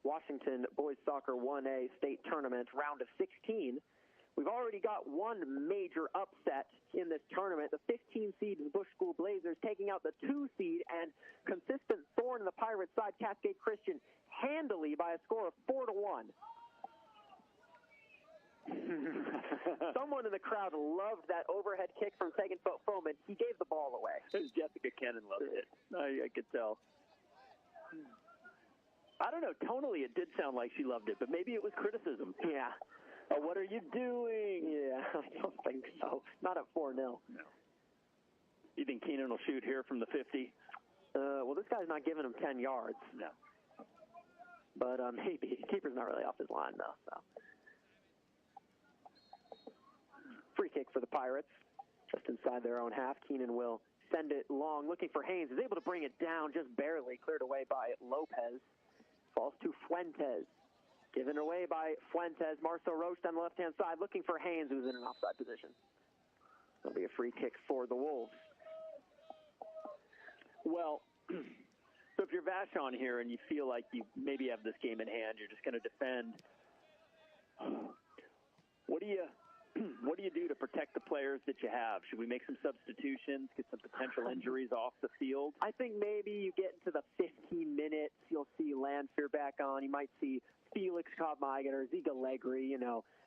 Washington Boys Soccer 1A State Tournament, round of 16. We've already got one major upset in this tournament. The 15 seed Bush School Blazers taking out the 2 seed and consistent thorn in the Pirates side, Cascade Christian, handily by a score of 4-1. Someone in the crowd loved that overhead kick from Tegenfeld-Foman. He gave the ball away. Jessica Cannon loved it. I could tell. I don't know. Tonally, it did sound like she loved it, but maybe it was criticism. Yeah. Oh, what are you doing? Yeah, I don't think so. Not at 4-0. No. You think Keenan will shoot here from the 50? Well, this guy's not giving him 10 yards. No. But maybe. Keeper's not really off his line, though. So. Free kick for the Pirates, just inside their own half. Keenan will send it long, looking for Haynes. Is able to bring it down just barely, cleared away by Lopez. Falls to Fuentes. Given away by Fuentes. Marcel Roach on the left-hand side, looking for Haynes, who's in an offside position. It'll be a free kick for the Wolves. Well, so if you're Vashon here and you feel like you maybe have this game in hand, you're just going to defend, what do you do to protect the players that you have? Should we make some substitutions, get some potential injuries off the field? I think maybe you get into the 15 minutes, you'll see Landseer back on. You might see Felix Cobb-Migan or Ziga Legri,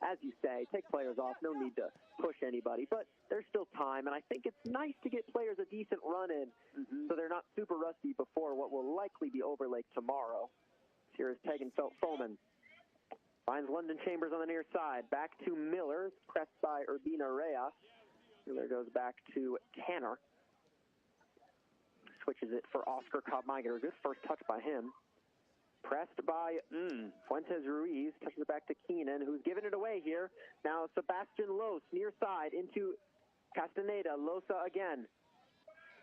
as you say, take players off. No need to push anybody, but there's still time, and I think it's nice to get players a decent run in so they're not super rusty before what will likely be Overlake tomorrow. Here is Tegenfeld-Foman. Finds London Chambers on the near side. Back to Miller, pressed by Urbina Reyes. Miller goes back to Tanner. Switches it for Oscar Cobb-Migan. Good first touch by him. Pressed by Fuentes Ruiz. Touches it back to Keenan, who's giving it away here. Now Sebastian Los, near side, into Castaneda. Losa again.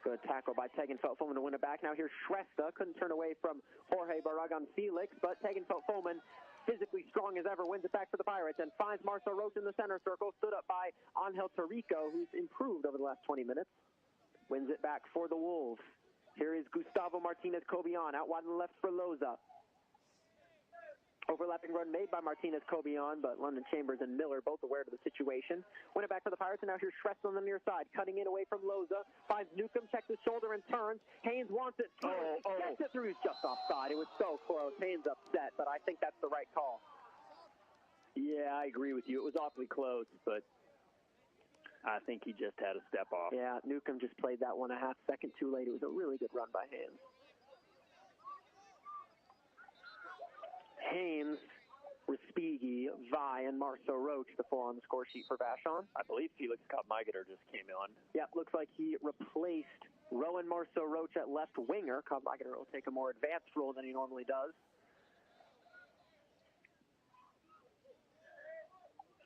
Good tackle by Tegenfeld-Foman to win it back. Now here's Shrestha. Couldn't turn away from Jorge Baragon Felix, but Tegenfeld-Foman, physically strong as ever, wins it back for the Pirates and finds Marcel Roach in the center circle, stood up by Angel Tarico, who's improved over the last 20 minutes. Wins it back for the Wolves. Here is Gustavo Martinez-Cobian, out wide on the left for Loza. Overlapping run made by Martinez-Cobian, but London Chambers and Miller both aware of the situation. Win it back for the Pirates, and now here's Shrest on the near side. Cutting in away from Loza. Finds Newcomb, checks his shoulder and turns. Haynes wants it. Gets it through. He's just offside. It was so close. Haynes upset, but I think that's the right call. Yeah, I agree with you. It was awfully close, but I think he just had a step off. Yeah, Newcomb just played that 1.5 seconds too late. It was a really good run by Haynes. Haynes, Respighi, Vi, and Marceau Roach, the 4 on the score sheet for Vashon. I believe Felix Kopmeigeter just came on. Yep, looks like he replaced Rowan Marceau Roach at left winger. Kopmeigeter will take a more advanced role than he normally does.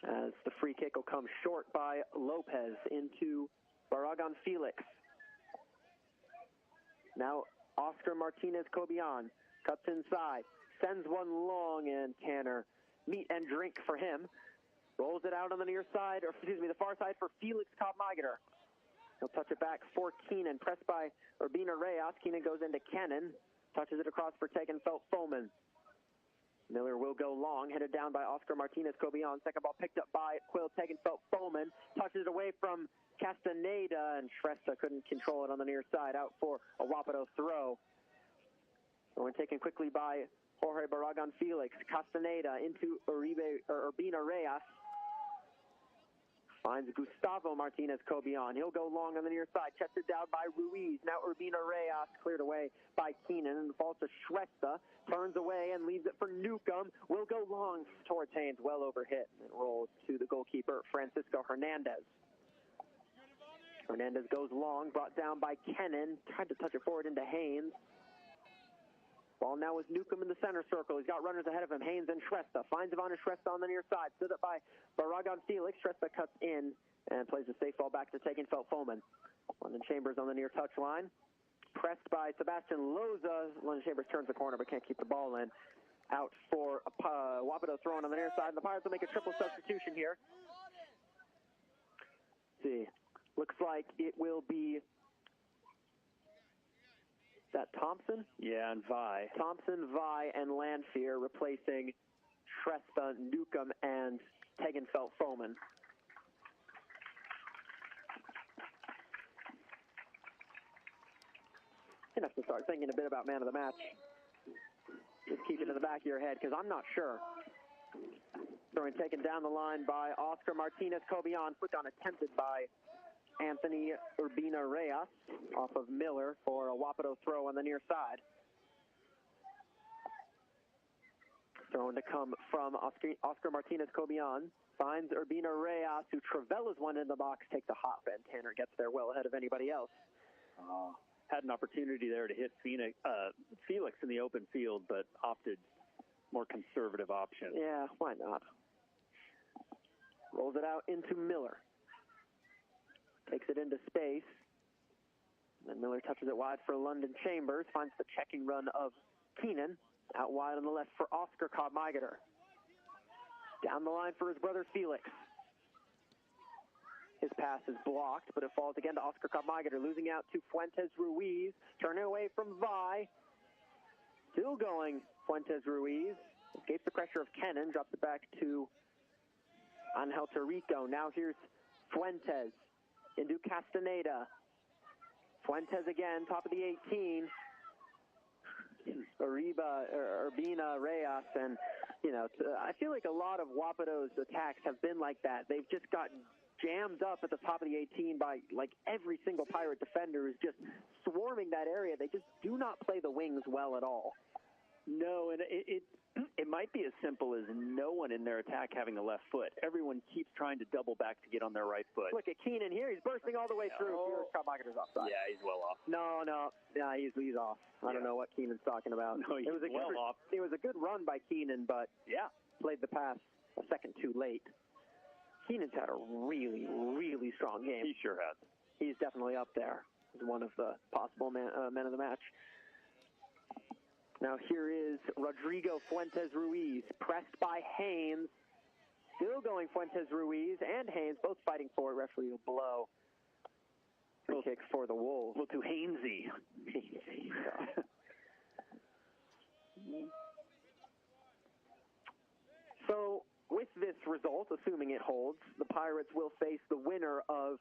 As the free kick will come short by Lopez into Barragan Felix. Now Oscar Martinez-Cobian cuts inside. Sends one long, and Tanner, meat and drink for him. Rolls it out on the near side, or excuse me, the far side for Felix Kopmeigeter. He'll touch it back for Keenan, pressed by Urbina Reyes. Keenan goes into Kennan, touches it across for Tegenfeld-Foman. Miller will go long, headed down by Oscar Martinez-Cobian. Second ball picked up by Quill Tegenfeld-Foman. Touches it away from Castaneda, and Shrestha couldn't control it on the near side. Out for a Wapato throw. And we're taken quickly by Jorge Barragan Felix. Castaneda into Urbina Reyes. Finds Gustavo Martinez-Cobian. He'll go long on the near side. Chested down by Ruiz. Now Urbina Reyes cleared away by Keenan and falls to Shrestha. Turns away and leaves it for Newcomb. Will go long towards Haynes. Well over hit. It rolls to the goalkeeper, Francisco Hernandez. Hernandez goes long. Brought down by Kennan. Tried to touch it forward into Haynes. Ball now with Newcomb in the center circle. He's got runners ahead of him, Haynes and Shrestha. Finds Ivana Shrestha on the near side. Stood up by Barragan Felix. Shrestha cuts in and plays a safe ball back to Tegenfeld-Foman. London Chambers on the near touch line. Pressed by Sebastian Loza. London Chambers turns the corner but can't keep the ball in. Out for Wapato throwing on the near side. And the Pirates will make a triple substitution here. Let's see. Looks like it will be... Is that Thompson? Yeah, and Vi. Thompson, Vi, and Lanfear replacing Shrestha, Newcomb, and Tegenfeld-Foman. You're going to have to start thinking a bit about man of the match. Just keep it in the back of your head, because I'm not sure. Throwing taken down the line by Oscar Martinez-Cobian. Put down attempted by Anthony Urbina Reyes off of Miller for a Wapato throw on the near side. Throwing to come from Oscar Martinez-Cobian. Finds Urbina Reyes, who Travella's one in the box, takes a hop, and Tanner gets there well ahead of anybody else. Had an opportunity there to hit Felix in the open field, but opted more conservative option. Yeah, why not? Rolls it out into Miller. Takes it into space. Then Miller touches it wide for London Chambers. Finds the checking run of Keenan. Out wide on the left for Oscar Kopmeigeter. Down the line for his brother Felix. His pass is blocked, but it falls again to Oscar Kopmeigeter. Losing out to Fuentes Ruiz. Turning away from Vi. Still going Fuentes Ruiz. Escapes the pressure of Kennan. Drops it back to Angel Torrico. Now here's Fuentes. Into Castaneda. Fuentes again, top of the 18. Urbina Reyes, and I feel like a lot of Wapato's attacks have been like that. They've just gotten jammed up at the top of the 18 by like every single Pirate defender is just swarming that area. They just do not play the wings well at all. No, and it might be as simple as no one in their attack having a left foot. Everyone keeps trying to double back to get on their right foot. Look at Keenan here. He's bursting all the way through. Here's Kopmeigeter's offside. Yeah, he's well off. No, he's off. I don't know what Keenan's talking about. No, he's well off. It was a good run by Keenan, but played the pass a second too late. Keenan's had a really, really strong game. He sure has. He's definitely up there as one of the possible men of the match. Now here is Rodrigo Fuentes Ruiz, pressed by Haynes. Still going Fuentes Ruiz and Haynes, both fighting for it. Referee will blow. Free kick for the Wolves. A little too Haynesy. result, assuming it holds, the Pirates will face the winner of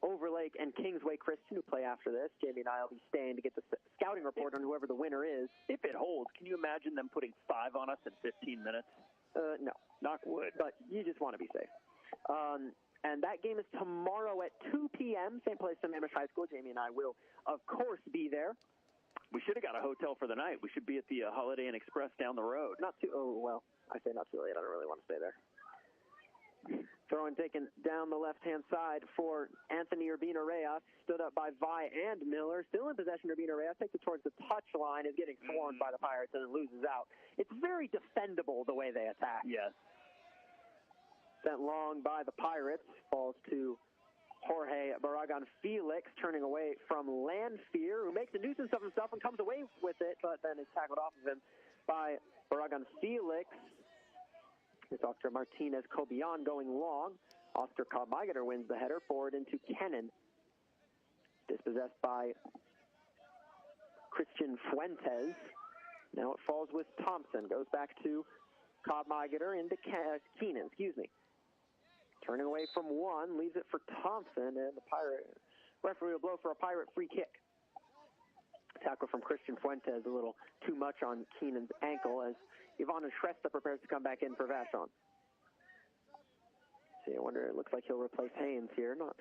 Overlake and Kingsway Christian, who play after this. Jamie and I will be staying to get the scouting report on whoever the winner is. If it holds, can you imagine them putting 5 on us in 15 minutes? No. Knock wood. But you just want to be safe. And that game is tomorrow at 2 p.m., same place in Amish High School. Jamie and I will, of course, be there. We should have got a hotel for the night. We should be at the Holiday Inn Express down the road. Not too I say not too late. I don't really want to stay there. Throwing taken down the left-hand side for Anthony Urbina-Reyes. Stood up by Vi and Miller. Still in possession, Urbina-Reyes takes it towards the touchline, is getting swarmed by the Pirates, and then loses out. It's very defendable the way they attack. Yes. Sent long by the Pirates. Falls to Jorge Barragan Felix, turning away from Landfear, who makes a nuisance of himself and comes away with it, but then is tackled off of him by Barragan Felix. It's Oscar Martinez-Cobian going long. Oscar Cobb-Migater wins the header, forward into Kennan. Dispossessed by Christian Fuentes. Now it falls with Thompson. Goes back to Cobb-Migater into Keenan, Turning away from one, leaves it for Thompson, and the Pirate referee will blow for a Pirate free kick. Tackle from Christian Fuentes, a little too much on Keenan's ankle as Ivana Shrestha prepares to come back in for Vashon. See, I wonder, it looks like he'll replace Haynes here. Not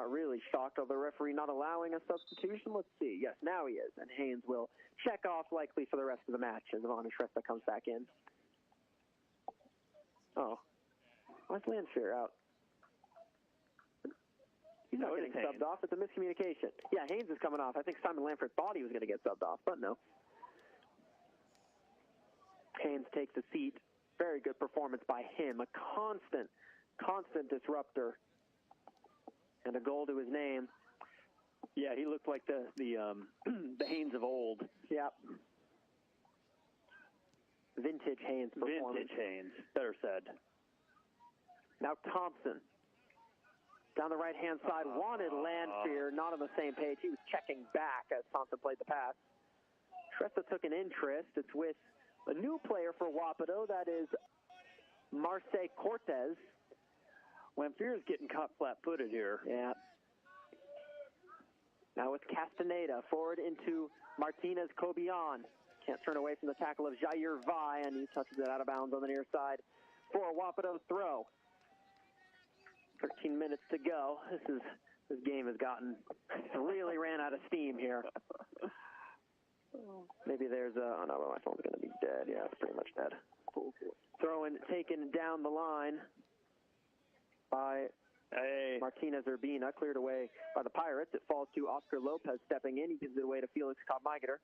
really shocked of the referee not allowing a substitution. Let's see. Yes, now he is. And Haynes will check off likely for the rest of the match as Ivana Shrestha comes back in. Oh. Why's Landfear out? He's not getting subbed off. It's a miscommunication. Yeah, Haynes is coming off. I think Simon Lanford thought he was going to get subbed off, but no. Haynes takes a seat. Very good performance by him. A constant disruptor. And a goal to his name. Yeah, he looked like the Haynes of old. Yep. Vintage Haynes performance. Vintage Haynes. Better said. Now Thompson. Down the right-hand side, wanted Landfear, not on the same page. He was checking back as Thompson played the pass. Shrestha took an interest. It's with a new player for Wapato. That is Marce Cortez. Landfear is getting caught flat-footed here. Yeah. Now with Castaneda, forward into Martinez-Cobian. Can't turn away from the tackle of Jair Vi, and he touches it out of bounds on the near side for a Wapato throw. 13 minutes to go. This game has really ran out of steam here. Maybe there's oh no, my phone's going to be dead. Yeah, it's pretty much dead. Throwing taken down the line by Martinez Urbina, cleared away by the Pirates. It falls to Oscar Lopez stepping in. He gives it away to Felix Cobb-Migater.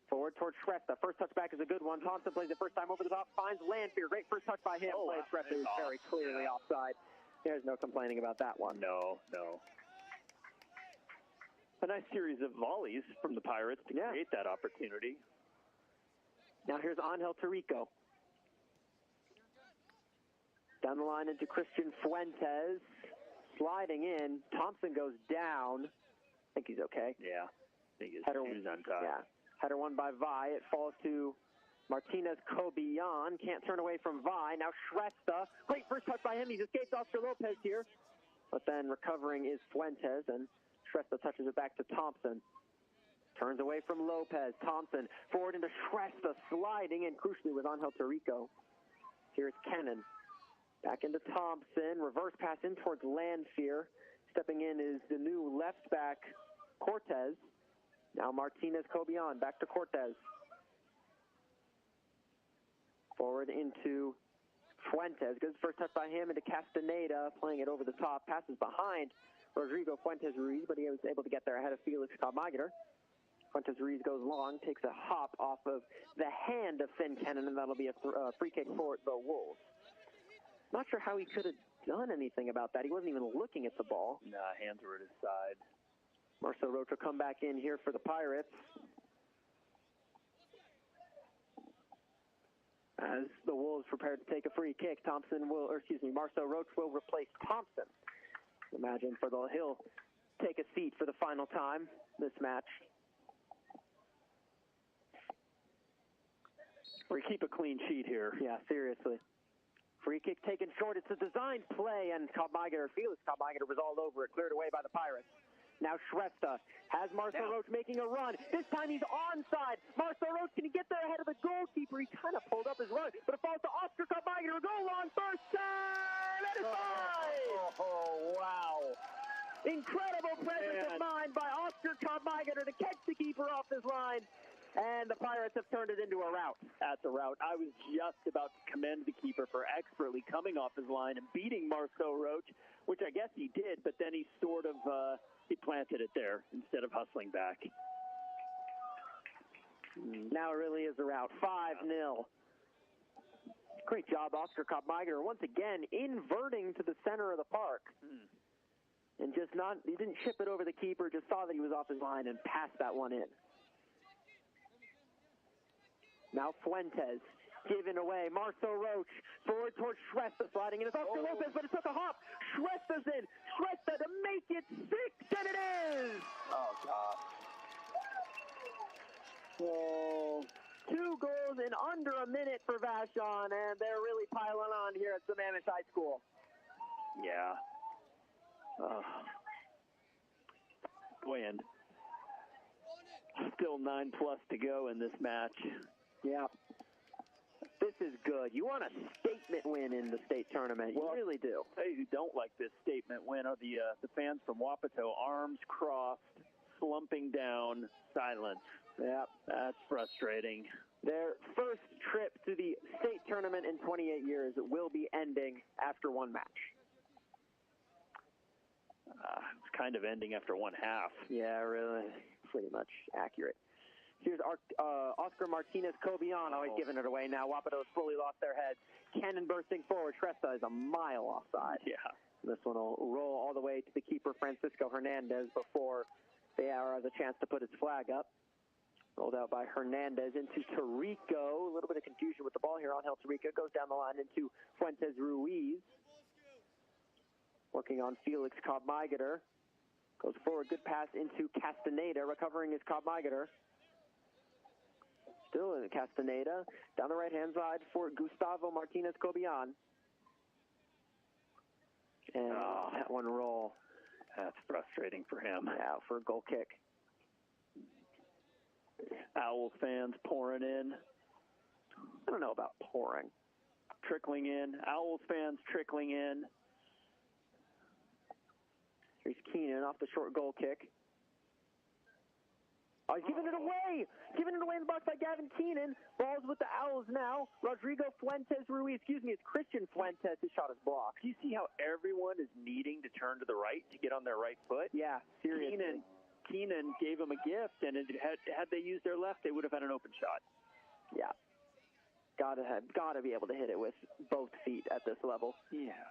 Forward towards Shrestha. First touch back is a good one. Thompson plays it first time over the top, finds Landfear. Great first touch by him. Shrestha is very clearly offside. There's no complaining about that one. No. A nice series of volleys from the Pirates to create that opportunity. Now here's Angel Tirico. Down the line into Christian Fuentes. Sliding in. Thompson goes down. I think he's okay. Yeah. I think his shoes untied. Yeah. Header won by Vi. It falls to Martinez-Cobian. Can't turn away from Vi. Now Shrestha. Great first touch by him. He's escaped Oscar Lopez here. But then recovering is Fuentes, and Shrestha touches it back to Thompson. Turns away from Lopez. Thompson forward into Shrestha, sliding in crucially with Angel Tirico. Here's Kennan. Back into Thompson. Reverse pass in towards Landfear. Stepping in is the new left back, Cortez. Now Martinez-Cobian. Back to Cortez. Forward into Fuentes. Good first touch by him into Castaneda. Playing it over the top. Passes behind Rodrigo Fuentes-Ruiz, but he was able to get there ahead of Felix Cobb-Migater. Fuentes-Ruiz goes long, takes a hop off of the hand of Finn Kennan, and that'll be a free kick for the Wolves. Not sure how he could have done anything about that. He wasn't even looking at the ball. Nah, hands were at his side. Marcel Roach will come back in here for the Pirates. As the Wolves prepare to take a free kick, Marcel Roach will replace Thompson. Imagine he'll take a seat for the final time this match. We keep a clean sheet here. Yeah, seriously. Free kick taken short. It's a designed play, and Felix Kabaiger was all over it, cleared away by the Pirates. Now Shrestha has Marcel Roach making a run. This time he's onside. Marcel Roach, can he get there ahead of the goalkeeper? He kind of pulled up his run, but it falls to Oscar Kabaiger. A goal on first time, and it's five! Oh, wow. Incredible presence of mind by Oscar Kabaiger to catch the keeper off his line. And the Pirates have turned it into a rout. That's a rout. I was just about to commend the keeper for expertly coming off his line and beating Marcel Roach, which I guess he did, but then he sort of he planted it there instead of hustling back. Now it really is a rout. 5-0. Great job, Oscar Kabaiger, once again inverting to the center of the park. And he didn't chip it over the keeper, just saw that he was off his line and passed that one in. Now Fuentes giving away. Marcel Roach forward towards Shrestha, sliding in. It's Oscar Lopez, but it took a hop. Shrestha's in. Shrestha to make it 6, and it is! Oh, God. Oh, 2 goals in under a minute for Vashon, and they're really piling on here at Sammamish High School. Yeah. And still 9+ to go in this match. Yeah. This is good. You want a statement win in the state tournament. You really do. Hey, who don't like this statement win are the fans from Wapato. Arms crossed, slumping down, silence. Yeah. That's frustrating. Their first trip to the state tournament in 28 years will be ending after one match. It's kind of ending after one half. Yeah, really. Pretty much accurate. Here's Oscar Martinez-Cobian. He's giving it away now. Wapato has fully lost their heads. Cannon bursting forward. Shrestha is a mile offside. Yeah. This one will roll all the way to the keeper, Francisco Hernandez, before the hour has a chance to put its flag up. Rolled out by Hernandez into Tarico. A little bit of confusion with the ball here on Hel Tarico. Goes down the line into Fuentes Ruiz. Working on Felix Kabaiger. Goes forward. Good pass into Castaneda. Recovering is Kabaiger. Still in Castaneda. Down the right-hand side for Gustavo Martinez-Cobian. And that one roll. That's frustrating for him. Yeah, for a goal kick. Owls fans pouring in. I don't know about pouring. Trickling in. Owls fans trickling in. Here's Keenan off the short goal kick. Oh, he's giving it away! Giving it away in the box by Gavin Keenan. Ball's with the Owls now. Rodrigo Fuentes Ruiz, it's Christian Fuentes who shot his block. Do you see how everyone is needing to turn to the right to get on their right foot? Yeah, seriously. Keenan gave him a gift, and had they used their left, they would have had an open shot. Yeah. Gotta be able to hit it with both feet at this level. Yeah.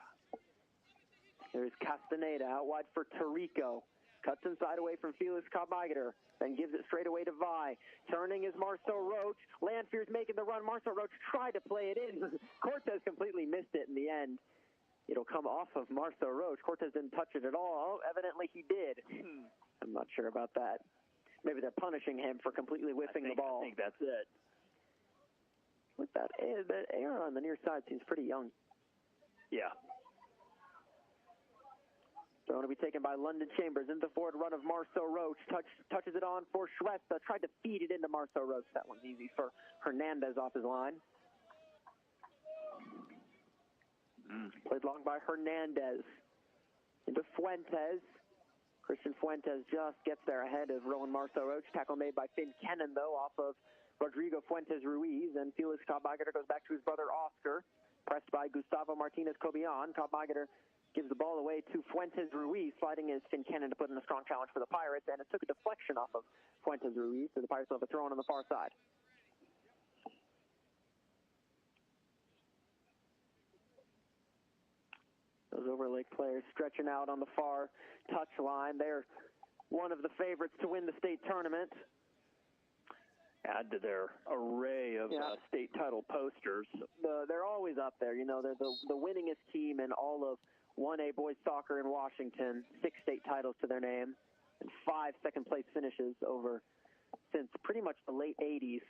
There's Castaneda out wide for Tarico. Cuts inside away from Felix Kabaiger, then gives it straight away to Vi. Turning is Marcel Roach. Landfear's making the run. Marcel Roach tried to play it in. Cortez completely missed it in the end. It'll come off of Marcel Roach. Cortez didn't touch it at all. Evidently he did. I'm not sure about that. Maybe they're punishing him for completely whiffing the ball. I think that's it. Look, that air on the near side seems pretty young. Yeah. So going to be taken by London Chambers into the forward run of Marcel Roach. Touches it on for Shrestha. Tried to feed it into Marcel Roach. That one's easy for Hernandez off his line. Played long by Hernandez. Into Fuentes. Christian Fuentes just gets there ahead of Rowan Marcel Roach. Tackle made by Finn Kennan, though, off of Rodrigo Fuentes Ruiz. And Felix Kabaiger goes back to his brother Oscar. Pressed by Gustavo Martinez-Cobian. Kabaiger gives the ball away to Fuentes Ruiz, sliding his Finn Kennan to put in a strong challenge for the Pirates, and it took a deflection off of Fuentes Ruiz, so the Pirates will have a throw on the far side. Those Overlake players stretching out on the far touch line. They're one of the favorites to win the state tournament. Add to their array of state title posters. They're always up there. They're the winningest team in all of 1A boys soccer in Washington. 6 state titles to their name and 5 second-place finishes since pretty much the late 80s.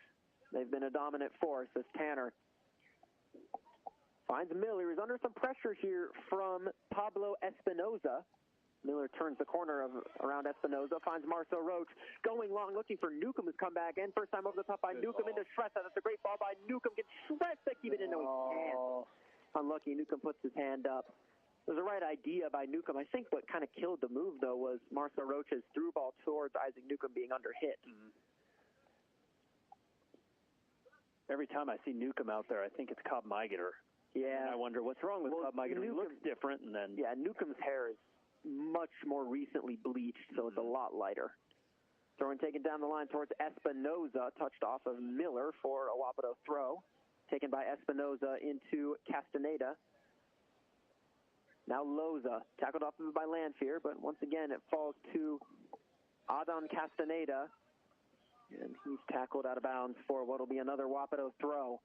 They've been a dominant force as Tanner Finds Miller, who's under some pressure here from Pablo Espinoza. Miller turns the corner around Espinoza, finds Marcel Roach going long, looking for Newcomb, who's come back in. First time over the top by Newcomb into Shrestha. That's a great ball by Newcomb. Gets Shrestha, keep it into his hand. Unlucky, Newcomb puts his hand up. It was the right idea by Newcomb. I think what kind of killed the move, though, was Marcel Roach's through ball towards Isaac Newcomb being under hit. Every time I see Newcomb out there, I think it's Cobb Migeter. Yeah. And I wonder what's wrong with Cobb Migeter. He looks different, and then... Yeah, Newcomb's hair is much more recently bleached, so it's a lot lighter. Throwing taken down the line towards Espinoza, touched off of Miller for a Wapato throw. Taken by Espinoza into Castaneda. Now Loza, tackled off of by Lanfear, but once again it falls to Adon Castaneda. And he's tackled out of bounds for what will be another Wapato throw.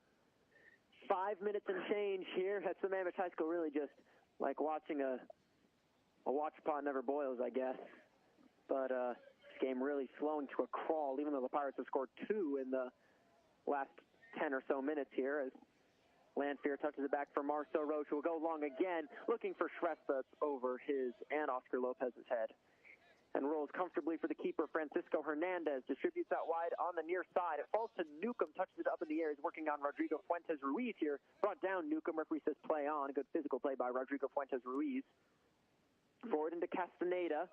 5 minutes and change here at Sammamish High School. Really just like watching a watch pot never boils, I guess. But this game really slowing to a crawl, even though the Pirates have scored 2 in the last 10 or so minutes here, as Lanfear touches it back for Marcel Roach, who will go long again, looking for Shrestha over his and Oscar Lopez's head. And rolls comfortably for the keeper, Francisco Hernandez. Distributes out wide on the near side. It falls to Newcomb, touches it up in the air. He's working on Rodrigo Fuentes Ruiz here. Brought down Newcomb. Referee says play on. Good physical play by Rodrigo Fuentes Ruiz. Forward into Castaneda.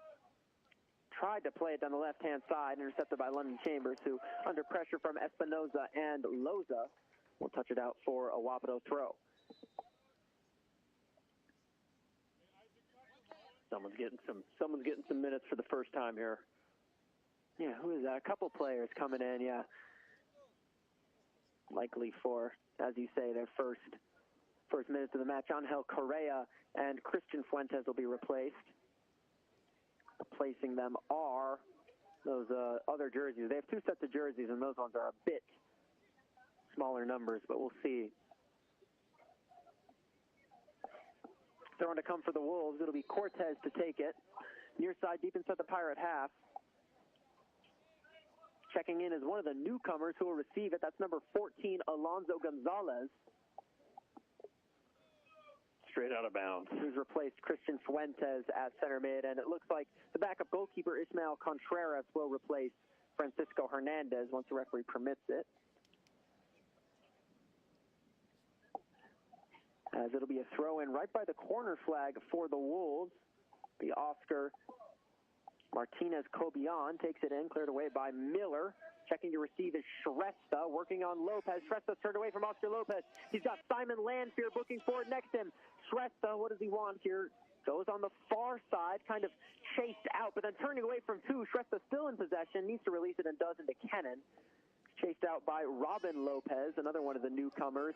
Tried to play it down the left-hand side. Intercepted by London Chambers, who, under pressure from Espinoza and Loza, will touch it out for a Wapato throw. Someone's getting some minutes for the first time here. Yeah, who is that? A couple players coming in, yeah. Likely for, as you say, their first minutes of the match. Angel Correa and Christian Fuentes will be replaced. Replacing them are those other jerseys. They have 2 sets of jerseys, and those ones are a bit smaller numbers, but we'll see. Throwing to come for the Wolves. It'll be Cortez to take it. Near side, deep inside the Pirate half. Checking in is one of the newcomers who will receive it. That's number 14, Alonzo Gonzalez. Straight out of bounds. Who's replaced Christian Fuentes at center mid. And it looks like the backup goalkeeper, Ismael Contreras, will replace Francisco Hernandez once the referee permits it. As it'll be a throw-in right by the corner flag for the Wolves. The Oscar Martinez Cobian takes it in, cleared away by Miller. Checking to receive is Shrestha, working on Lopez. Shrestha's turned away from Oscar Lopez. He's got Simon Lanfear booking forward next to him. Shrestha, what does he want here? Goes on the far side, kind of chased out, but then turning away from 2. Shrestha still in possession, needs to release it and does into Kennan. Chased out by Robin Lopez, another one of the newcomers.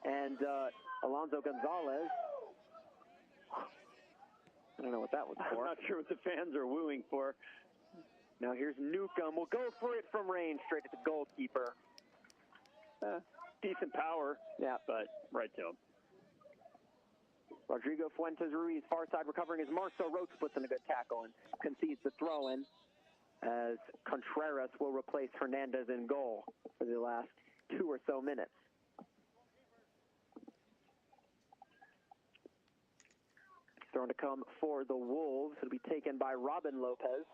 And Alonzo Gonzalez. I don't know what that was for. I'm not sure what the fans are wooing for. Now here's Newcomb. We'll go for it from range, straight at the goalkeeper. Decent power, yeah, but right to him. Rodrigo Fuentes Ruiz, far side recovering as Marcel Roach puts in a good tackle and concedes the throw-in, as Contreras will replace Hernandez in goal for the last 2 or so minutes. Thrown to come for the Wolves. It'll be taken by Robin Lopez.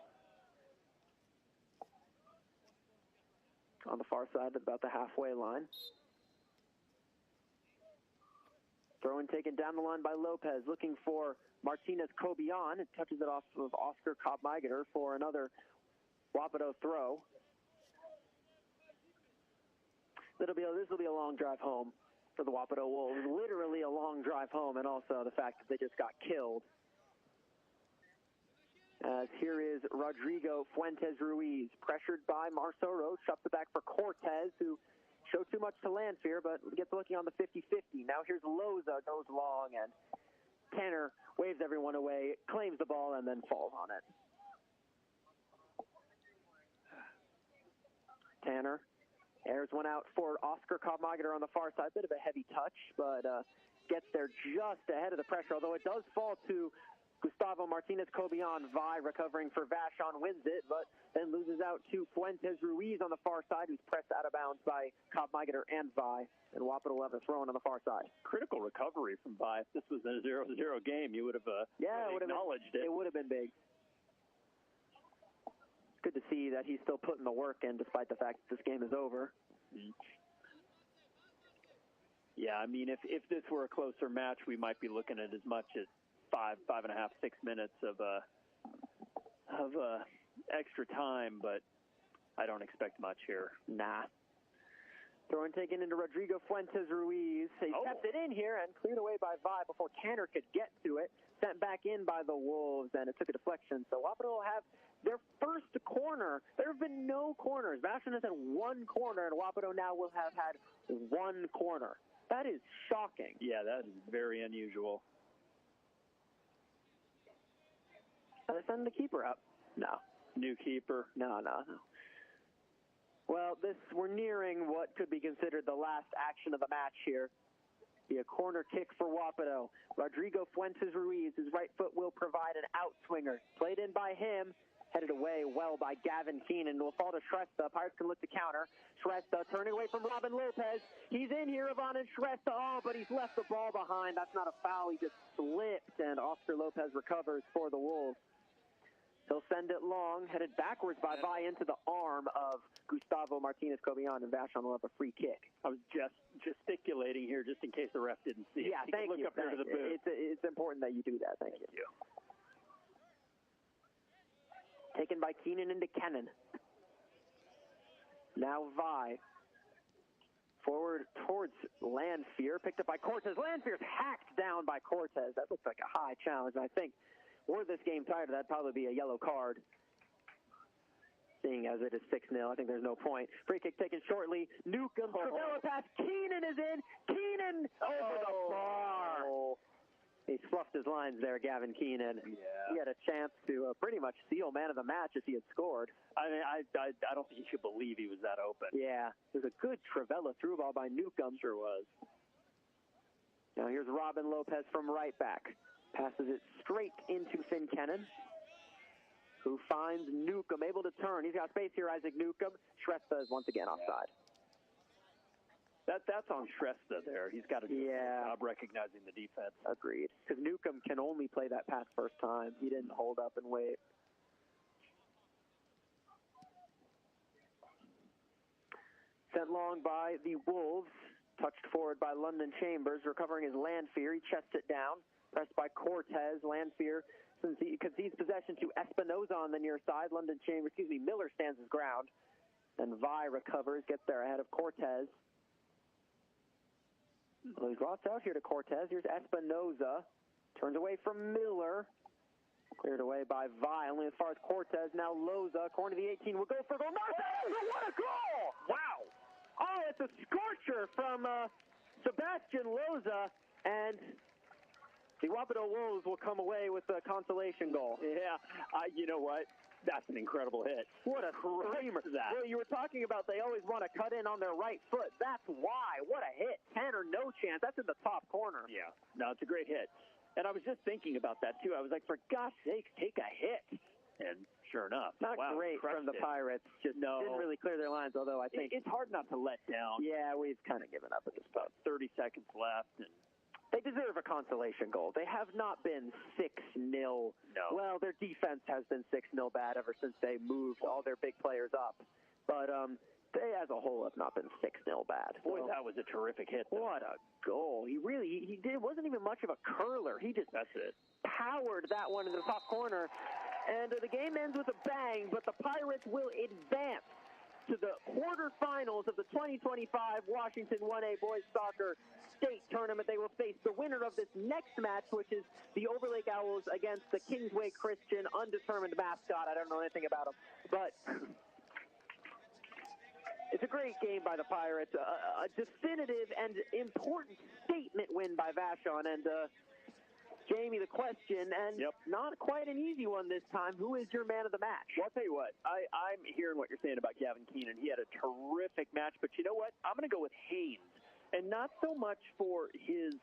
On the far side, at about the halfway line. Throw-in taken down the line by Lopez, looking for Martinez Cobian. It touches it off of Oscar Cobb-Migeter for another Wapato throw. This will be a long drive home for the Wapato Wolves. Literally a long drive home, and also the fact that they just got killed. As here is Rodrigo Fuentes Ruiz, pressured by Marcel Roach, shoves it back for Cortez, who showed too much to Lanfear, but gets looking on the 50-50. Now here's Loza, goes long, and Tanner waves everyone away, claims the ball, and then falls on it. Tanner airs one out for Oscar Cobb-Migeter on the far side. Bit of a heavy touch, but gets there just ahead of the pressure, although it does fall to Gustavo Martinez-Cobian, Vi recovering for Vashon, wins it, but then loses out to Fuentes Ruiz on the far side, who's pressed out of bounds by Cobb Migeter and Vi, and Wapato will have a throw-in on the far side. Critical recovery from Vi. If this was a 0-0 game, you would have acknowledged it. It would have been big. Good to see that he's still putting the work in despite the fact that this game is over. Yeah, I mean, if this were a closer match, we might be looking at as much as 5.5, 6 minutes of extra time, but I don't expect much here. Nah. Throw and taken into Rodrigo Fuentes Ruiz. He kept it in here and cleared away by Vi before Tanner could get to it. Sent back in by the Wolves, and it took a deflection. So Wapato will have their first corner. There have been no corners. Vashon has had one corner, and Wapato now will have had one corner. That is shocking. Yeah, that is very unusual. Are they sending the keeper up? No. New keeper? No. Well, we're nearing what could be considered the last action of the match here. Be a corner kick for Wapato. Rodrigo Fuentes Ruiz, his right foot will provide an outswinger. Played in by him. Headed away well by Gavin Keenan. Will fall to Shrestha. Pirates can look to counter. Shrestha turning away from Robin Lopez. He's in here, Yvonne and Shrestha. Oh, but he's left the ball behind. That's not a foul. He just slipped, and Oscar Lopez recovers for the Wolves. He'll send it long, headed backwards by Vi into the arm of Gustavo Martinez-Cobian, and Vashon will have a free kick. I was just gesticulating here just in case the ref didn't see it. Yeah, thank you. Look up here to the booth. It's important that you do that. Thank you. Taken by Keenan into Kennan. Now Vi. Forward towards Landfear, picked up by Cortez. Landfear's hacked down by Cortez. That looks like a high challenge, and I think were this game tied, that'd probably be a yellow card. Seeing as it is 6-0, I think there's no point. Free kick taken shortly. Newcomb, Travella pass. Keenan is in. Keenan over the bar. He fluffed his lines there, Gavin Keenan. Yeah. He had a chance to pretty much seal man of the match if he had scored. I mean, I don't think you should believe he was that open. Yeah, it was a good Travella through ball by Newcomb. Sure was. Now here's Robin Lopez from right back. Passes it straight into Finn Kennan, who finds Newcomb, able to turn. He's got space here, Isaac Newcomb. Shrestha is once again offside. That's on Shrestha there. He's got to do a good job recognizing the defense. Agreed. Because Newcomb can only play that pass first time. He didn't hold up and wait. Sent long by the Wolves. Touched forward by London Chambers. Recovering his Landfear. He chests it down. Pressed by Cortez. Landfear, since he concedes possession to Espinoza on the near side. Miller stands his ground. And Vi recovers, gets there ahead of Cortez. Well, he drops out here to Cortez. Here's Espinoza. Turns away from Miller. Cleared away by Vi, only as far as Cortez. Now Loza, corner to the 18, will go for a goal. What a goal! Wow! Oh, it's a scorcher from Sebastian Loza, and the Wapato Wolves will come away with a consolation goal. Yeah, you know what? That's an incredible hit. What a screamer. Well, you were talking about they always want to cut in on their right foot. That's why. What a hit. Tanner, no chance. That's in the top corner. Yeah. No, it's a great hit. And I was just thinking about that, too. I was like, for God's sake, take a hit. And sure enough. Not great from the Pirates. Just didn't really clear their lines, although I think it's hard not to let down. Yeah, we've kind of given up at this point. 30 seconds left, and they deserve a consolation goal. They have not been 6-0. No. Well, their defense has been 6-0 bad ever since they moved all their big players up. But they, as a whole, have not been 6-0 bad. Boy, that was a terrific hit, though. What a goal. He did. It wasn't even much of a curler. He just powered that one in the top corner. And the game ends with a bang, but the Pirates will advance to the quarterfinals of the 2025 Washington 1A Boys Soccer State Tournament. They will face the winner of this next match, which is the Overlake Owls against the Kingsway Christian undetermined mascot. I don't know anything about them, but it's a great game by the Pirates. A definitive and important statement win by Vashon. And Jamie, the question, and not quite an easy one this time, who is your man of the match? Well, I'll tell you what, I'm hearing what you're saying about Gavin Keenan. He had a terrific match, but you know what? I'm going to go with Haynes. And not so much for his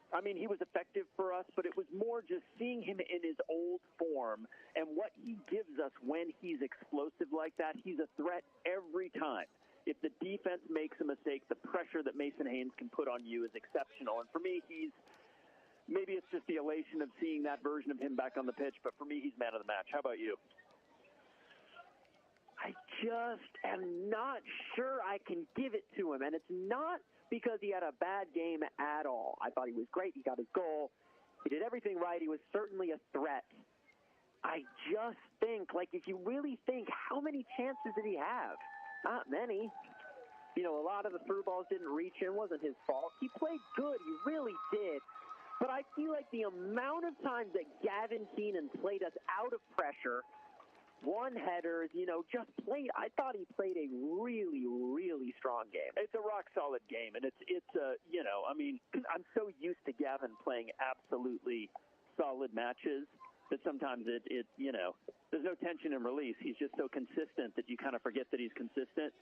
I mean, he was effective for us, but it was more just seeing him in his old form and what he gives us when he's explosive like that. He's a threat every time. If the defense makes a mistake, the pressure that Mason Haynes can put on you is exceptional. And for me, maybe it's just the elation of seeing that version of him back on the pitch, but for me, he's man of the match. How about you? I just am not sure I can give it to him, and it's not because he had a bad game at all. I thought he was great. He got his goal. He did everything right. He was certainly a threat. I just think, like, if you really think, how many chances did he have? Not many. You know, a lot of the through balls didn't reach him. It wasn't his fault. He played good. He really did. But I feel like the amount of times that Gavin Keenan played us out of pressure, won headers, just played. I thought he played a really, really strong game. It's a rock-solid game, and it's I mean, I'm so used to Gavin playing absolutely solid matches that sometimes there's no tension in release. He's just so consistent that you kind of forget that he's consistent.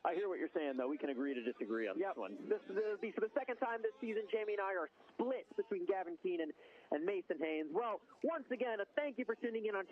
I hear what you're saying, though. We can agree to disagree on this one. This will be for the second time this season. Jamie and I are split between Gavin Keenan and Mason Haynes. Well, once again, a thank you for tuning in on